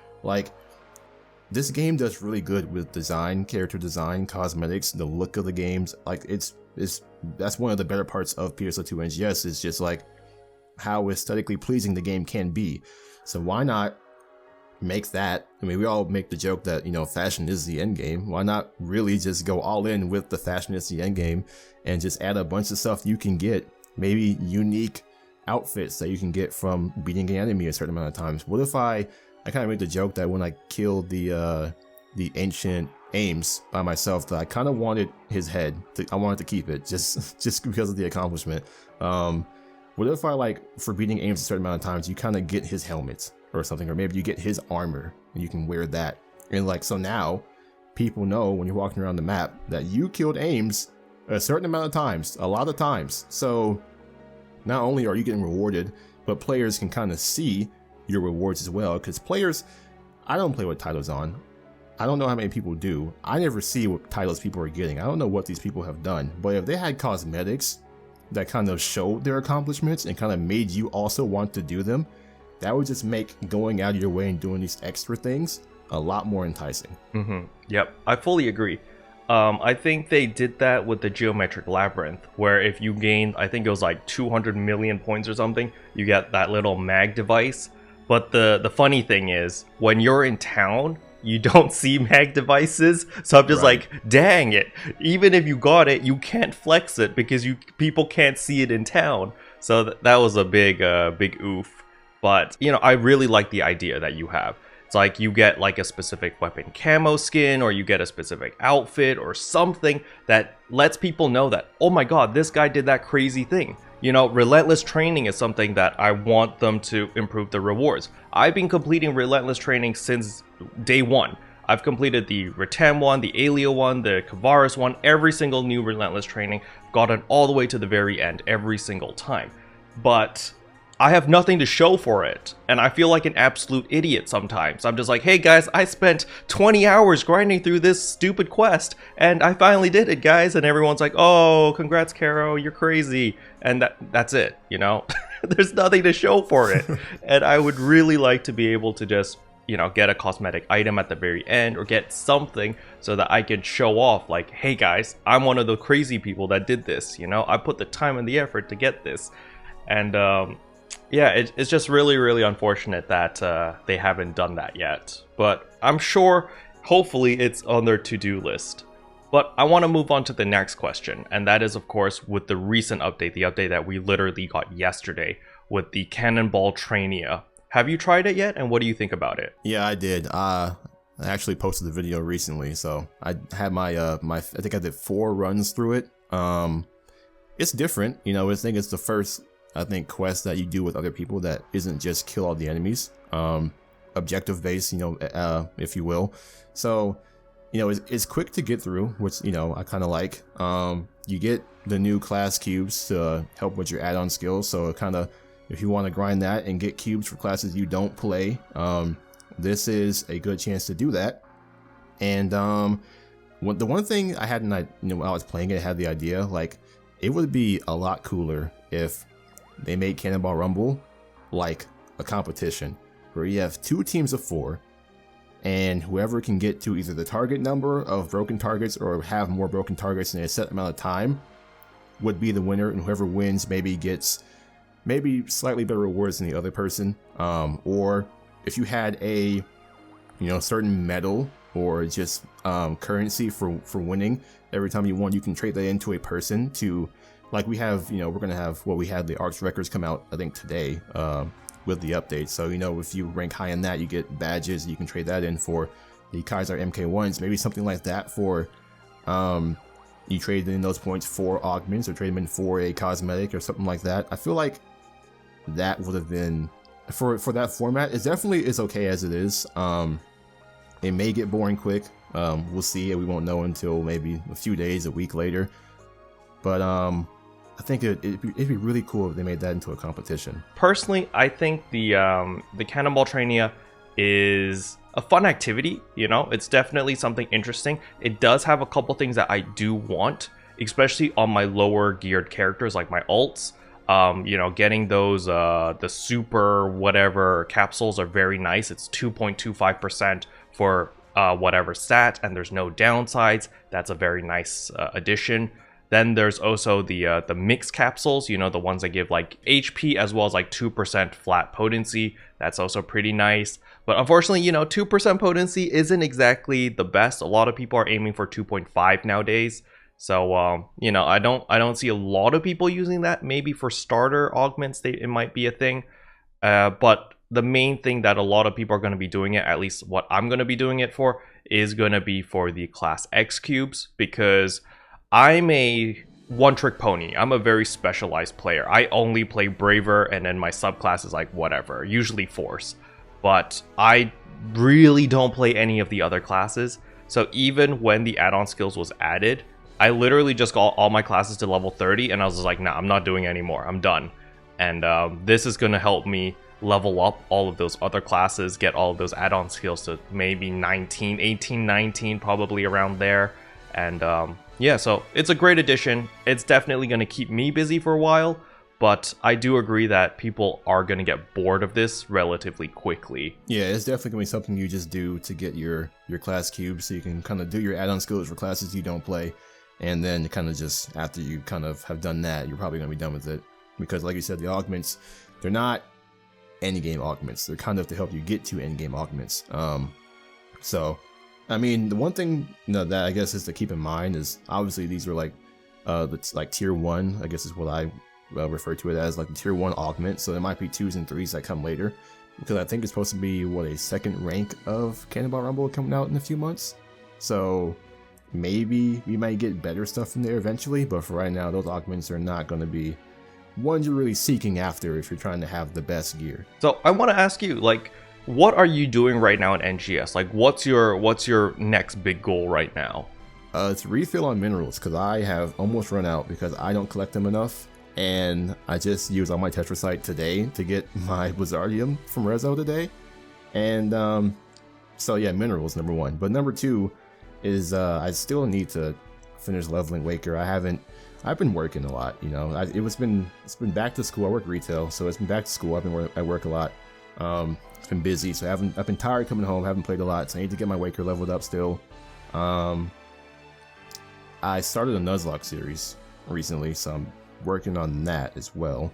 This game does really good with design, character design, cosmetics, the look of the games. That's one of the better parts of PSO2 NGS, is just how aesthetically pleasing the game can be. So why not make that? I mean, we all make the joke that, fashion is the end game. Why not really just go all in with the fashion is the end game and just add a bunch of stuff you can get, maybe unique outfits that you can get from beating an enemy a certain amount of times. What if I kind of made the joke that when I killed the ancient Ames by myself, that I kind of wanted his head. I wanted to keep it just because of the accomplishment. What if I for beating Ames a certain amount of times, you kind of get his helmet or something, or maybe you get his armor and you can wear that. And so now people know when you're walking around the map that you killed Ames a certain amount of times, a lot of times. So not only are you getting rewarded, but players can kind of see your rewards as well. Because players, I don't play with titles on. I don't know how many people do. I never see what titles people are getting. I don't know what these people have done. But if they had cosmetics that kind of showed their accomplishments and kind of made you also want to do them, that would just make going out of your way and doing these extra things a lot more enticing. Yep, I fully agree. I think they did that with the Geometric Labyrinth, where if you gained, I think it was 200 million points or something, you get that little mag device. But the funny thing is, when you're in town, you don't see mag devices. So I'm just dang it. Even if you got it, you can't flex it because people can't see it in town. So that was a big oof. But, I really like the idea that you have. It's you get a specific weapon camo skin, or you get a specific outfit or something that lets people know that, oh my god, this guy did that crazy thing. Relentless training is something that I want them to improve the rewards. I've been completing relentless training since day one. I've completed the Ratam one, the Alia one, the Kavaris one, every single new relentless training, gotten all the way to the very end every single time. But I have nothing to show for it, and I feel like an absolute idiot sometimes. I'm just hey guys, I spent 20 hours grinding through this stupid quest, and I finally did it, guys, and everyone's oh, congrats, Caro, you're crazy, and that's it, There's nothing to show for it, and I would really like to be able to just, get a cosmetic item at the very end, or get something so that I can show off, hey guys, I'm one of the crazy people that did this, I put the time and the effort to get this, and, yeah, it's just really, really unfortunate that they haven't done that yet. But I'm sure, hopefully, it's on their to-do list. But I want to move on to the next question, and that is, of course, with the recent update, the update that we literally got yesterday with the Cannonball Trainia. Have you tried it yet, and what do you think about it? Yeah, I did. I actually posted the video recently, so I had I think I did 4 runs through it. It's different, I think it's the first quest that you do with other people that isn't just kill all the enemies, objective based, if you will. So, it's quick to get through, which, I kind of like. You get the new class cubes to help with your add-on skills. So kind of, if you want to grind that and get cubes for classes you don't play, this is a good chance to do that. And the one thing I had, when I was playing it, I had the idea, it would be a lot cooler if they made Cannonball Rumble like a competition. where you have 2 teams of 4, and whoever can get to either the target number of broken targets or have more broken targets in a set amount of time would be the winner, and whoever wins maybe gets slightly better rewards than the other person. Or if you had a certain medal or just currency for winning, every time you won, you can trade that into a person to, like we have, we're gonna have we had the Arks records come out I think today with the update. So if you rank high in that, you get badges. You can trade that in for the Kaiser MK1s, maybe something like that. For you trade in those points for augments or trade them in for a cosmetic or something like that. I feel like that would have been for that format. It definitely is okay as it is. It may get boring quick. We'll see. We won't know until maybe a few days, a week later. But I think it'd be really cool if they made that into a competition. Personally, I think the Cannonball Trainia is a fun activity. It's definitely something interesting. It does have a couple things that I do want, especially on my lower geared characters like my alts. Getting those the super whatever capsules are very nice. It's 2.25% for whatever stat, and there's no downsides. That's a very nice addition. Then there's also the mix capsules, the ones that give like HP as well as like 2% flat potency. That's also pretty nice. But unfortunately, 2% potency isn't exactly the best. A lot of people are aiming for 2.5 nowadays. So, I don't see a lot of people using that. Maybe for starter augments, it might be a thing. But the main thing that a lot of people are going to be doing it, at least what I'm going to be doing it for, is going to be for the class X cubes, because I'm a one-trick pony. I'm a very specialized player. I only play Braver, and then my subclass is like whatever, usually Force. But I really don't play any of the other classes. So even when the add-on skills was added, I literally just got all my classes to level 30, and I was just like, nah, I'm not doing anymore. I'm done. And this is going to help me level up all of those other classes, get all of those add-on skills to maybe 19, 18, 19, probably around there. And yeah, so it's a great addition. It's definitely going to keep me busy for a while, but I do agree that people are going to get bored of this relatively quickly. Yeah, it's definitely going to be something you just do to get your class cubes, so you can kind of do your add-on skills for classes you don't play. And then kind of just after you kind of have done that, you're probably going to be done with it. Because like you said, the augments, they're not endgame augments. They're kind of to help you get to endgame augments. So, I mean, the one thing that I guess is to keep in mind is obviously these are like tier 1, I guess is what I refer to it as, like the tier 1 augment. So there might be 2s and 3s that come later. Because I think it's supposed to be, a second rank of Cannonball Rumble coming out in a few months. So maybe we might get better stuff from there eventually, but for right now, those augments are not going to be ones you're really seeking after if you're trying to have the best gear. So I want to ask you, like, what are you doing right now in NGS? Like, what's your next big goal right now? It's refill on minerals, because I have almost run out because I don't collect them enough, and I just used all my tetrasite today to get my Blizzardium from Rezo today. And so yeah, minerals number 1, but number 2 is I still need to finish leveling Waker. I've been working a lot, it's been back to school. I work retail, so it's been back to school. I work a lot. It's been busy, so I've been tired coming home, haven't played a lot, so I need to get my Waker leveled up still. I started a Nuzlocke series recently, so I'm working on that as well.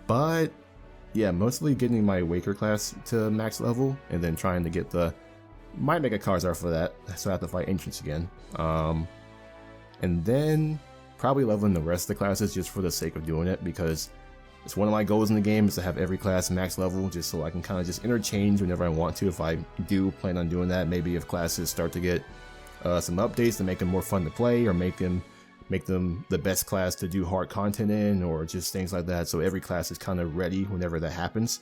But yeah, mostly getting my Waker class to max level, and then trying to get might make a Karzar for that, so I have to fight Ancients again. And then probably leveling the rest of the classes just for the sake of doing it, because it's one of my goals in the game is to have every class max level, just so I can kind of just interchange whenever I want to, if I do plan on doing that. Maybe if classes start to get some updates to make them more fun to play, or make them the best class to do hard content in, or just things like that, so every class is kind of ready whenever that happens.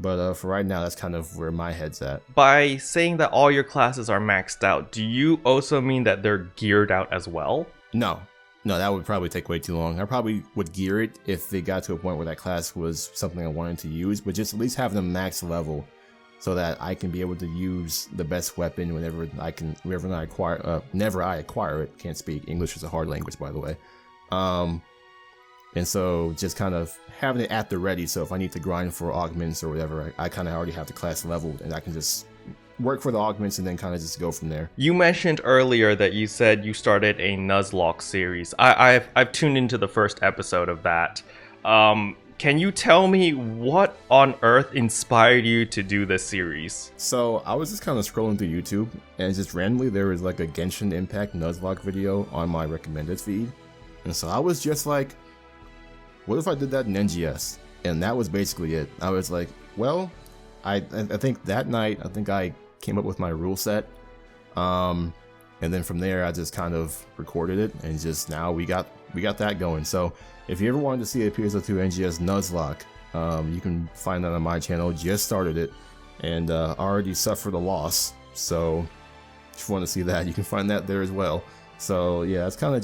But for right now, that's kind of where my head's at. By saying that all your classes are maxed out, do you also mean that they're geared out as well? No, that would probably take way too long. I probably would gear it if they got to a point where that class was something I wanted to use, but just at least have them max level so that I can be able to use the best weapon whenever I acquire it. Can't speak. English is a hard language, by the way. And so just kind of having it at the ready, so if I need to grind for augments or whatever, I kind of already have the class leveled, and I can just work for the augments and then kind of just go from there. You mentioned earlier that you said you started a Nuzlocke series. I've tuned into the first episode of that. Can you tell me what on earth inspired you to do this series? So I was just kind of scrolling through YouTube, and just randomly there was like a Genshin Impact Nuzlocke video on my recommended feed. And so I was just like, what if I did that in NGS? And that was basically it. I was like, well, I think that night, I came up with my rule set. And then from there, I just kind of recorded it, and just now we got that going. So if you ever wanted to see a PSO2 NGS Nuzlocke, you can find that on my channel. Just started it, and already suffered a loss. So if you want to see that, you can find that there as well. So yeah, that's kind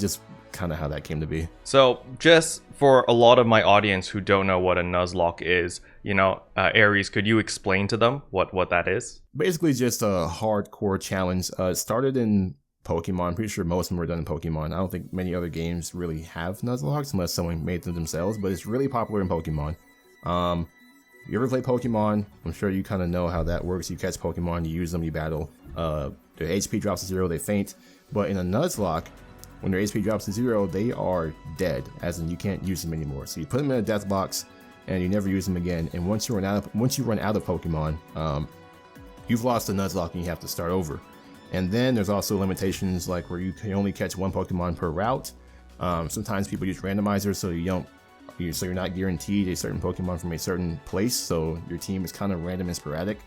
of how that came to be. So just for a lot of my audience who don't know what a Nuzlocke is, Ariez, could you explain to them what that is? Basically just a hardcore challenge. It started in Pokemon. I'm pretty sure most of them were done in Pokemon. I don't think many other games really have Nuzlockes unless someone made them themselves, but it's really popular in Pokemon. You ever play Pokemon? I'm sure you kind of know how that works. You catch Pokemon, you use them, you battle. Their HP drops to 0, they faint. But in a Nuzlocke, when their HP drops to 0, they are dead, as in you can't use them anymore. So you put them in a death box, and you never use them again. And once you run out of Pokemon, you've lost the Nuzlocke and you have to start over. And then there's also limitations like where you can only catch one Pokemon per route. Sometimes people use randomizers, so you're not guaranteed a certain Pokemon from a certain place. So your team is kind of random and sporadic.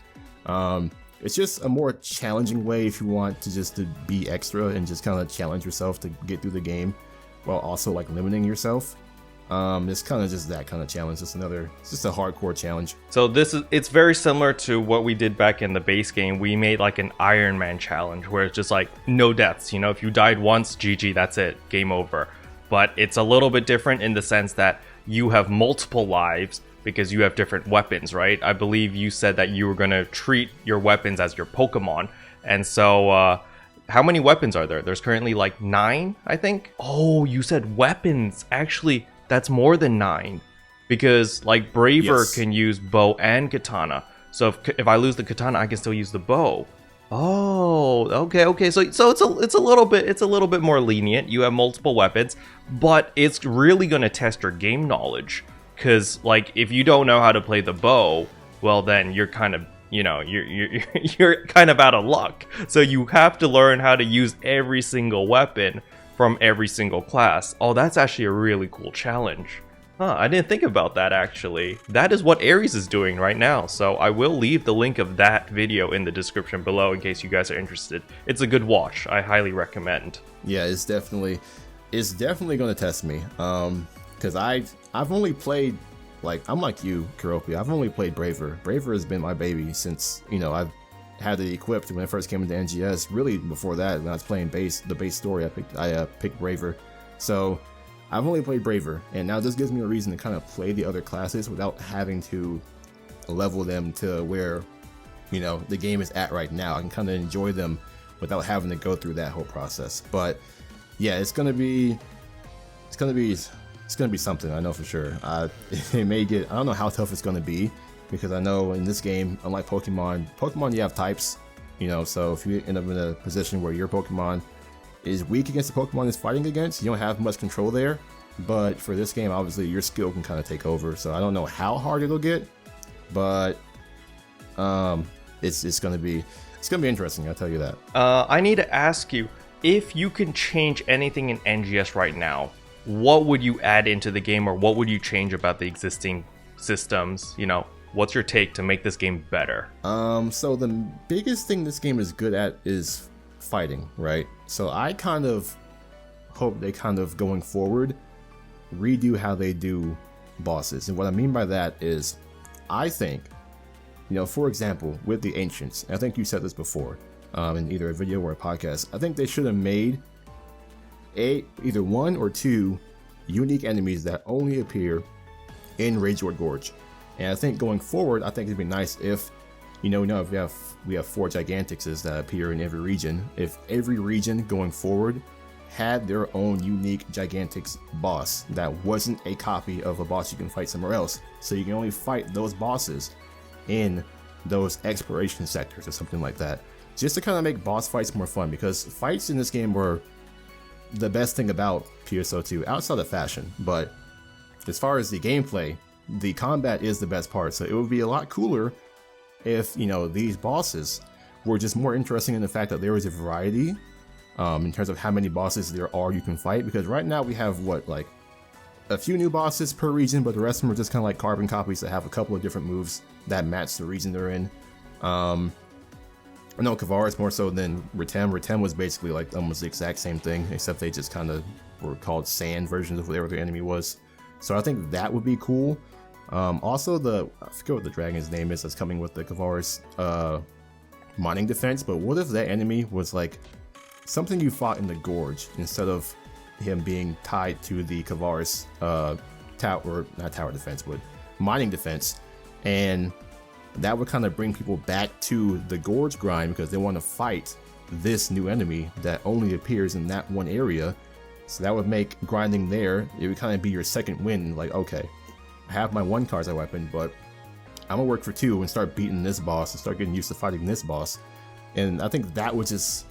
It's just a more challenging way if you want to be extra and just kind of challenge yourself to get through the game, while also like limiting yourself. It's kind of just that kind of challenge. It's just a hardcore challenge. So it's very similar to what we did back in the base game. We made like an Iron Man challenge where it's just like no deaths. If you died once, GG, that's it, game over. But it's a little bit different in the sense that you have multiple lives because you have different weapons, right? I believe you said that you were going to treat your weapons as your Pokemon. And so how many weapons are there? There's currently like 9, I think. Oh, you said weapons. Actually, that's more than 9, because like Braver can use bow and katana. So if I lose the katana, I can still use the bow. Oh, okay. So it's a little bit more lenient. You have multiple weapons, but it's really gonna test your game knowledge. Because like if you don't know how to play the bow, well then you're kind of you're kind of out of luck. So you have to learn how to use every single weapon from every single class. Oh, that's actually a really cool challenge. I didn't think about that actually. That is what Ariez is doing right now. So I will leave the link of that video in the description below in case you guys are interested. It's a good watch. I highly recommend. Yeah, it's definitely going to test me. Because I've only played, like, I'm like you, Keroppi. I've only played Braver. Braver has been my baby since, I've had it equipped when I first came into NGS. Really, before that, when I was playing the base story, I picked Braver. So I've only played Braver, and now this gives me a reason to kind of play the other classes without having to level them to where, the game is at right now. I can kind of enjoy them without having to go through that whole process. But yeah, it's gonna be something, I know for sure. It may get, I don't know how tough it's gonna be, because I know in this game, unlike Pokemon you have types, so if you end up in a position where your Pokemon is weak against the Pokemon it's fighting against, you don't have much control there. But for this game, obviously your skill can kind of take over, so I don't know how hard it'll get, but it's gonna be interesting, I'll tell you that. I need to ask you, if you can change anything in NGS right now, what would you add into the game, or what would you change about the existing systems? What's your take to make this game better? So the biggest thing this game is good at is fighting, right? So I kind of hope they going forward redo how they do bosses. And what I mean by that is, I think, for example, with the Ancients, I think you said this before, in either a video or a podcast, I think they should have made either 1 or 2 unique enemies that only appear in Ragewort Gorge. And I think going forward, I think it'd be nice if, if we have 4 Gigantixes that appear in every region. If every region going forward had their own unique Gigantics boss that wasn't a copy of a boss you can fight somewhere else. So you can only fight those bosses in those exploration sectors or something like that, just to kind of make boss fights more fun, because fights in this game were the best thing about PSO2 outside of fashion. But as far as the gameplay, the combat is the best part. So it would be a lot cooler if, you know, these bosses were just more interesting in the fact that there was a variety in terms of how many bosses there are you can fight, because right now we have what, like a few new bosses per region, but the rest of them are just kind of like carbon copies that have a couple of different moves that match the region they're in. I know Kavaris more so than Ritem. Ritem was basically like almost the exact same thing, except they just kind of were called sand versions of whatever their enemy was. So I think that would be cool. Also, I forget what the dragon's name is that's coming with the Kavaris mining defense, but what if that enemy was like something you fought in the gorge instead of him being tied to the Kavaris not tower defense, but mining defense, and that would kind of bring people back to the gorge grind because they want to fight this new enemy that only appears in that one area. So that would make grinding there, it would kind of be your second win. Like, okay, I have my 1 Karza weapon, but I'm gonna work for 2 and start beating this boss and start getting used to fighting this boss. And I think that would just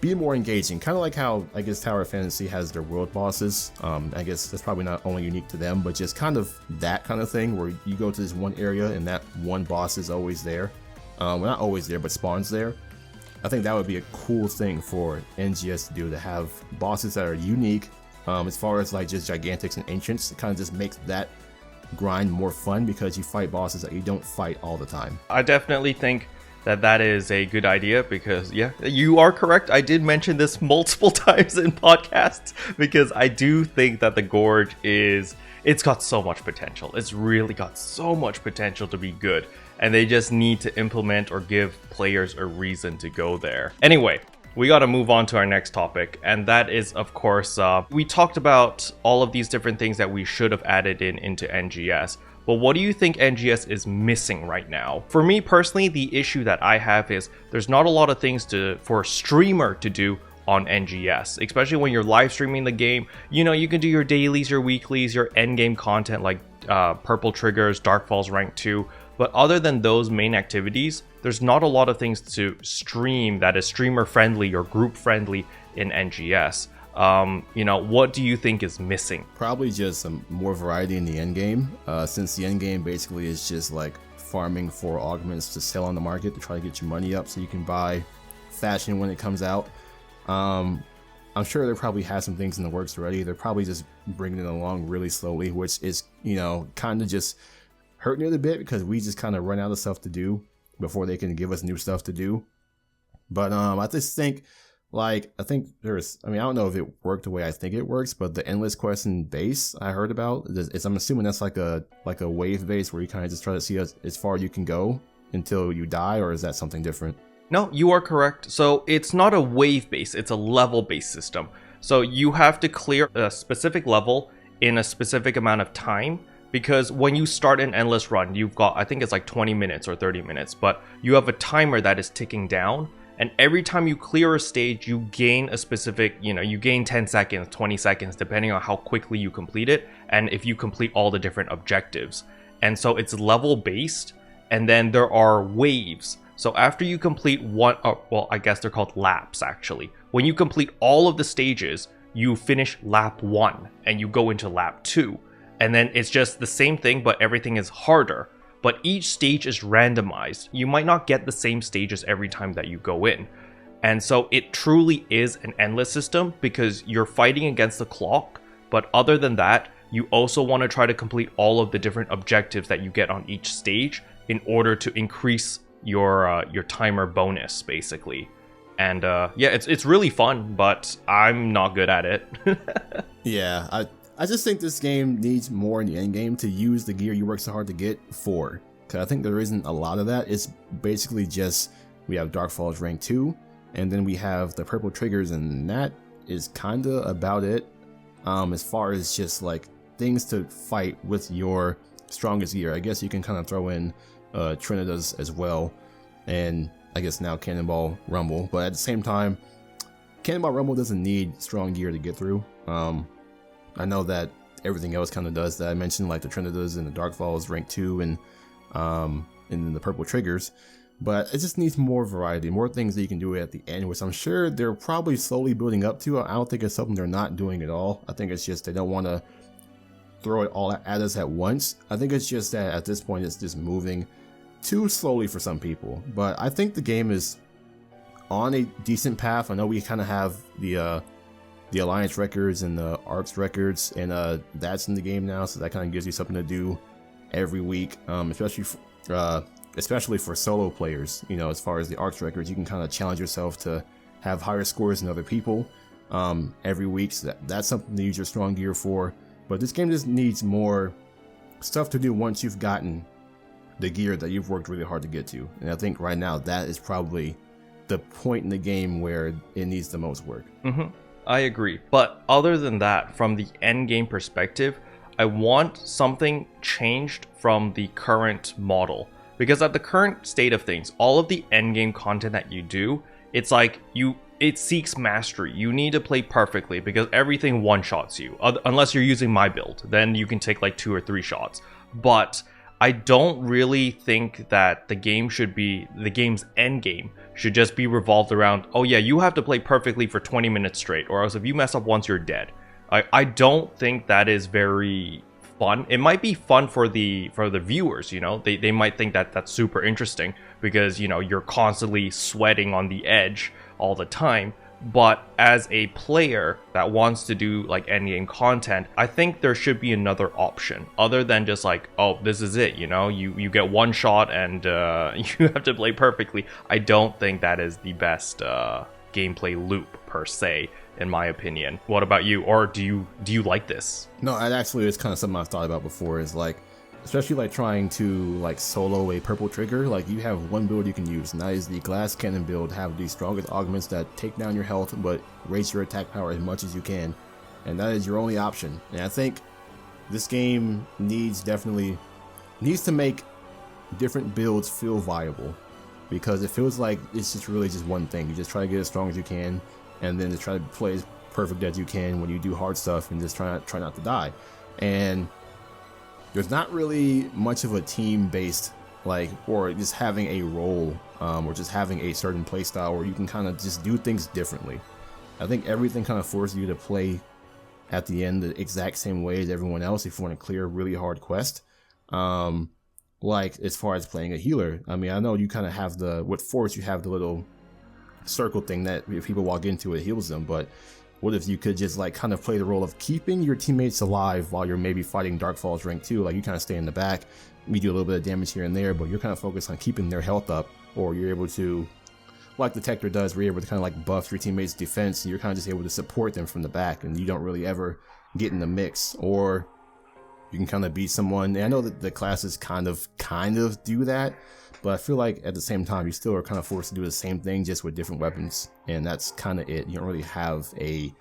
be more engaging, kind of like how I guess Tower of Fantasy has their world bosses. I guess that's probably not only unique to them, but just kind of that kind of thing where you go to this one area and that one boss is always there. Well, not always there, but spawns there. I think that would be a cool thing for NGS to do, to have bosses that are unique. As far as like just Gigantics and Ancients, it kind of just makes that grind more fun because you fight bosses that you don't fight all the time. I definitely think that is a good idea, because yeah, you are correct. I did mention this multiple times in podcasts, because I do think that the Gorge it's got so much potential. It's really got so much potential to be good, and they just need to implement or give players a reason to go there. Anyway, we got to move on to our next topic, and that is, of course, we talked about all of these different things that we should have added into NGS. But what do you think NGS is missing right now? For me personally, the issue that I have is there's not a lot of things for a streamer to do on NGS, especially when you're live streaming the game. You know, you can do your dailies, your weeklies, your end game content like Purple Triggers, Dark Falls Rank 2. But other than those main activities, there's not a lot of things to stream that is streamer friendly or group friendly in NGS. You know, what do you think is missing? Probably just some more variety in the end game, since the end game basically is just like farming for augments to sell on the market to try to get your money up so you can buy fashion when it comes out. I'm sure they probably have some things in the works already. They're probably just bringing it along really slowly, which is, you know, kind of just hurting it a bit because we just kind of run out of stuff to do before they can give us new stuff to do. But I just think, like, I don't know if it worked the way I think it works, but the endless question base I heard about, I'm assuming that's like a wave base where you kind of just try to see as far you can go until you die, or is that something different? No, you are correct. So it's not a wave base, it's a level based system. So you have to clear a specific level in a specific amount of time, because when you start an endless run, you've got, I think it's like 20 minutes or 30 minutes, but you have a timer that is ticking down. And every time you clear a stage, you gain a specific, you gain 10 seconds, 20 seconds, depending on how quickly you complete it, and if you complete all the different objectives. And so it's level based, and then there are waves. So after you complete one, well, I guess they're called laps actually. When you complete all of the stages, you finish lap 1, and you go into lap 2. And then it's just the same thing, but everything is harder. But each stage is randomized. You might not get the same stages every time that you go in. And so it truly is an endless system because you're fighting against the clock. But other than that, you also want to try to complete all of the different objectives that you get on each stage in order to increase your timer bonus, basically. And yeah, it's really fun, but I'm not good at it. Yeah, I just think this game needs more in the end game to use the gear you work so hard to get for. Because I think there isn't a lot of that. It's basically just, we have Dark Falls Rank 2, and then we have the Purple Triggers, and that is kind of about it. As far as just like things to fight with your strongest gear. I guess you can kind of throw in Trinitas as well, and I guess now Cannonball Rumble. But at the same time, Cannonball Rumble doesn't need strong gear to get through. I know that everything else kind of does that I mentioned, like the Trinitas and the Darkfalls rank 2 and then the purple triggers. But it just needs more variety, more things that you can do at the end, which I'm sure they're probably slowly building up to. I don't think it's something they're not doing at all. I think it's just they don't want to throw it all at us at once. I think it's just that at this point it's just moving too slowly for some people. But I think the game is on a decent path. I know we kind of have the Alliance records and the Arks records, and that's in the game now, so that kind of gives you something to do every week, especially for solo players. You know, as far as the Arks records, you can kind of challenge yourself to have higher scores than other people every week, so that's something to use your strong gear for. But this game just needs more stuff to do once you've gotten the gear that you've worked really hard to get to, and I think right now that is probably the point in the game where it needs the most work. I agree, but other than that, from the end game perspective, I want something changed from the current model. Because at the current state of things, all of the end game content that you do, it's like it seeks mastery. You need to play perfectly because everything one-shots you. Unless you're using my build, then you can take like 2 or 3 shots. But I don't really think that the game's end game should just be revolved around, oh yeah, you have to play perfectly for 20 minutes straight, or else if you mess up once, you're dead. I don't think that is very fun. It might be fun for the viewers, you know, they might think that that's super interesting because, you know, you're constantly sweating on the edge all the time. But as a player that wants to do like endgame content, I think there should be another option other than just like, oh, this is it, you know, you get one shot and you have to play perfectly. I don't think that is the best gameplay loop per se, in my opinion. What about you? Or do you like this? No, it actually is kind of something I've thought about before, is like, especially like trying to like solo a purple trigger. Like, you have one build you can use, and that is the glass cannon build. Have the strongest augments that take down your health but raise your attack power as much as you can, and that is your only option. And I think this game definitely needs to make different builds feel viable, because it feels like it's just really just one thing. You just try to get as strong as you can, and then just try to play as perfect as you can when you do hard stuff, and just try not to die. And there's not really much of a team-based, like, or just having a role, or just having a certain playstyle where you can kind of just do things differently. I think everything kind of forces you to play at the end the exact same way as everyone else if you want to clear a really hard quest. Like, as far as playing a healer, I mean, I know you kind of have with Force, you have the little circle thing that if people walk into, it heals them, but what if you could just like kind of play the role of keeping your teammates alive while you're maybe fighting Darkfalls rank 2? Like, you kind of stay in the back, you do a little bit of damage here and there, but you're kind of focused on keeping their health up, or you're able to, like the Tector does, where you're able to kind of like buff your teammates' defense, and you're kind of just able to support them from the back, and you don't really ever get in the mix. Or you can kind of be someone, and I know that the classes kind of do that, but I feel like at the same time you still are kind of forced to do the same thing, just with different weapons, and that's kind of it. You don't really have a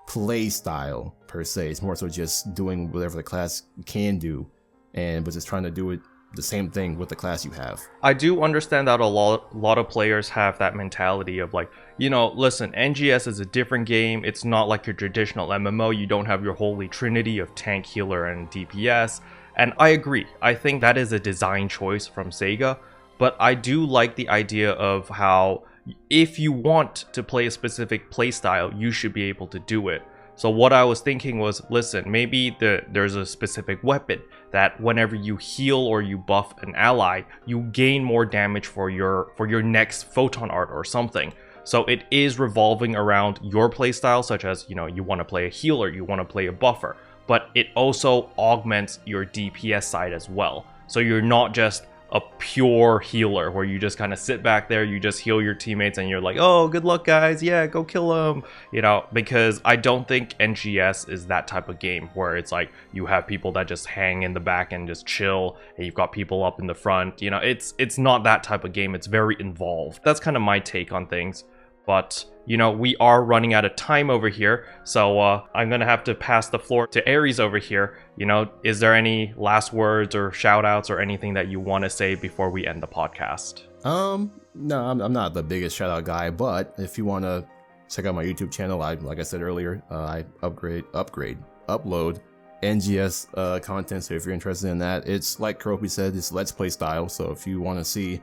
play style per se. It's more so just doing whatever the class can do, but just trying to do it the same thing with the class you have. I do understand that a lot of players have that mentality of like, you know, listen, NGS is a different game. It's not like your traditional MMO. You don't have your holy trinity of tank, healer, and DPS. And I agree. I think that is a design choice from Sega. But I do like the idea of how if you want to play a specific playstyle, you should be able to do it. So what I was thinking was, listen, maybe there's a specific weapon that whenever you heal or you buff an ally, you gain more damage for your next photon art or something. So it is revolving around your playstyle, such as, you know, you want to play a healer, you want to play a buffer, but it also augments your DPS side as well. So you're not just a pure healer where you just kind of sit back there, you just heal your teammates, and you're like, oh, good luck guys, yeah, go kill them, you know, because I don't think NGS is that type of game where it's like you have people that just hang in the back and just chill, and you've got people up in the front. You know, it's not that type of game. It's very involved. That's kind of my take on things. But, you know, we are running out of time over here, so I'm going to have to pass the floor to Ariez over here. You know, is there any last words or shout outs or anything that you want to say before we end the podcast? No, I'm not the biggest shout out guy, but if you want to check out my YouTube channel. Like I said earlier, I upload NGS content, so if you're interested in that, it's like Keroppi said, it's Let's Play style. So if you want to see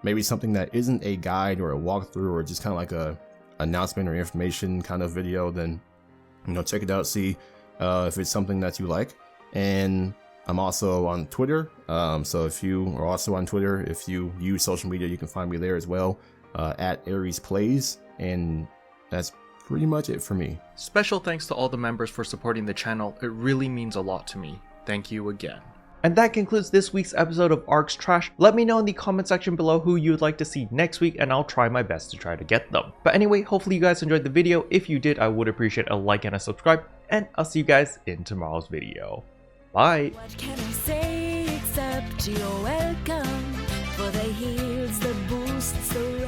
maybe something that isn't a guide or a walkthrough or just kind of like a announcement or information kind of video, then check it out, see if it's something that you like. And I'm also on Twitter, so if you are also on Twitter, if you use social media, you can find me there as well, at AriezPlays, and that's pretty much it for me. Special thanks to all the members for supporting the channel. It really means a lot to me. Thank you again. And that concludes this week's episode of Arks Trash. Let me know in the comment section below who you'd like to see next week, and I'll try my best to try to get them. But anyway, hopefully you guys enjoyed the video. If you did, I would appreciate a like and a subscribe, and I'll see you guys in tomorrow's video. Bye! What can I say except you're welcome for the heals, the boosts, the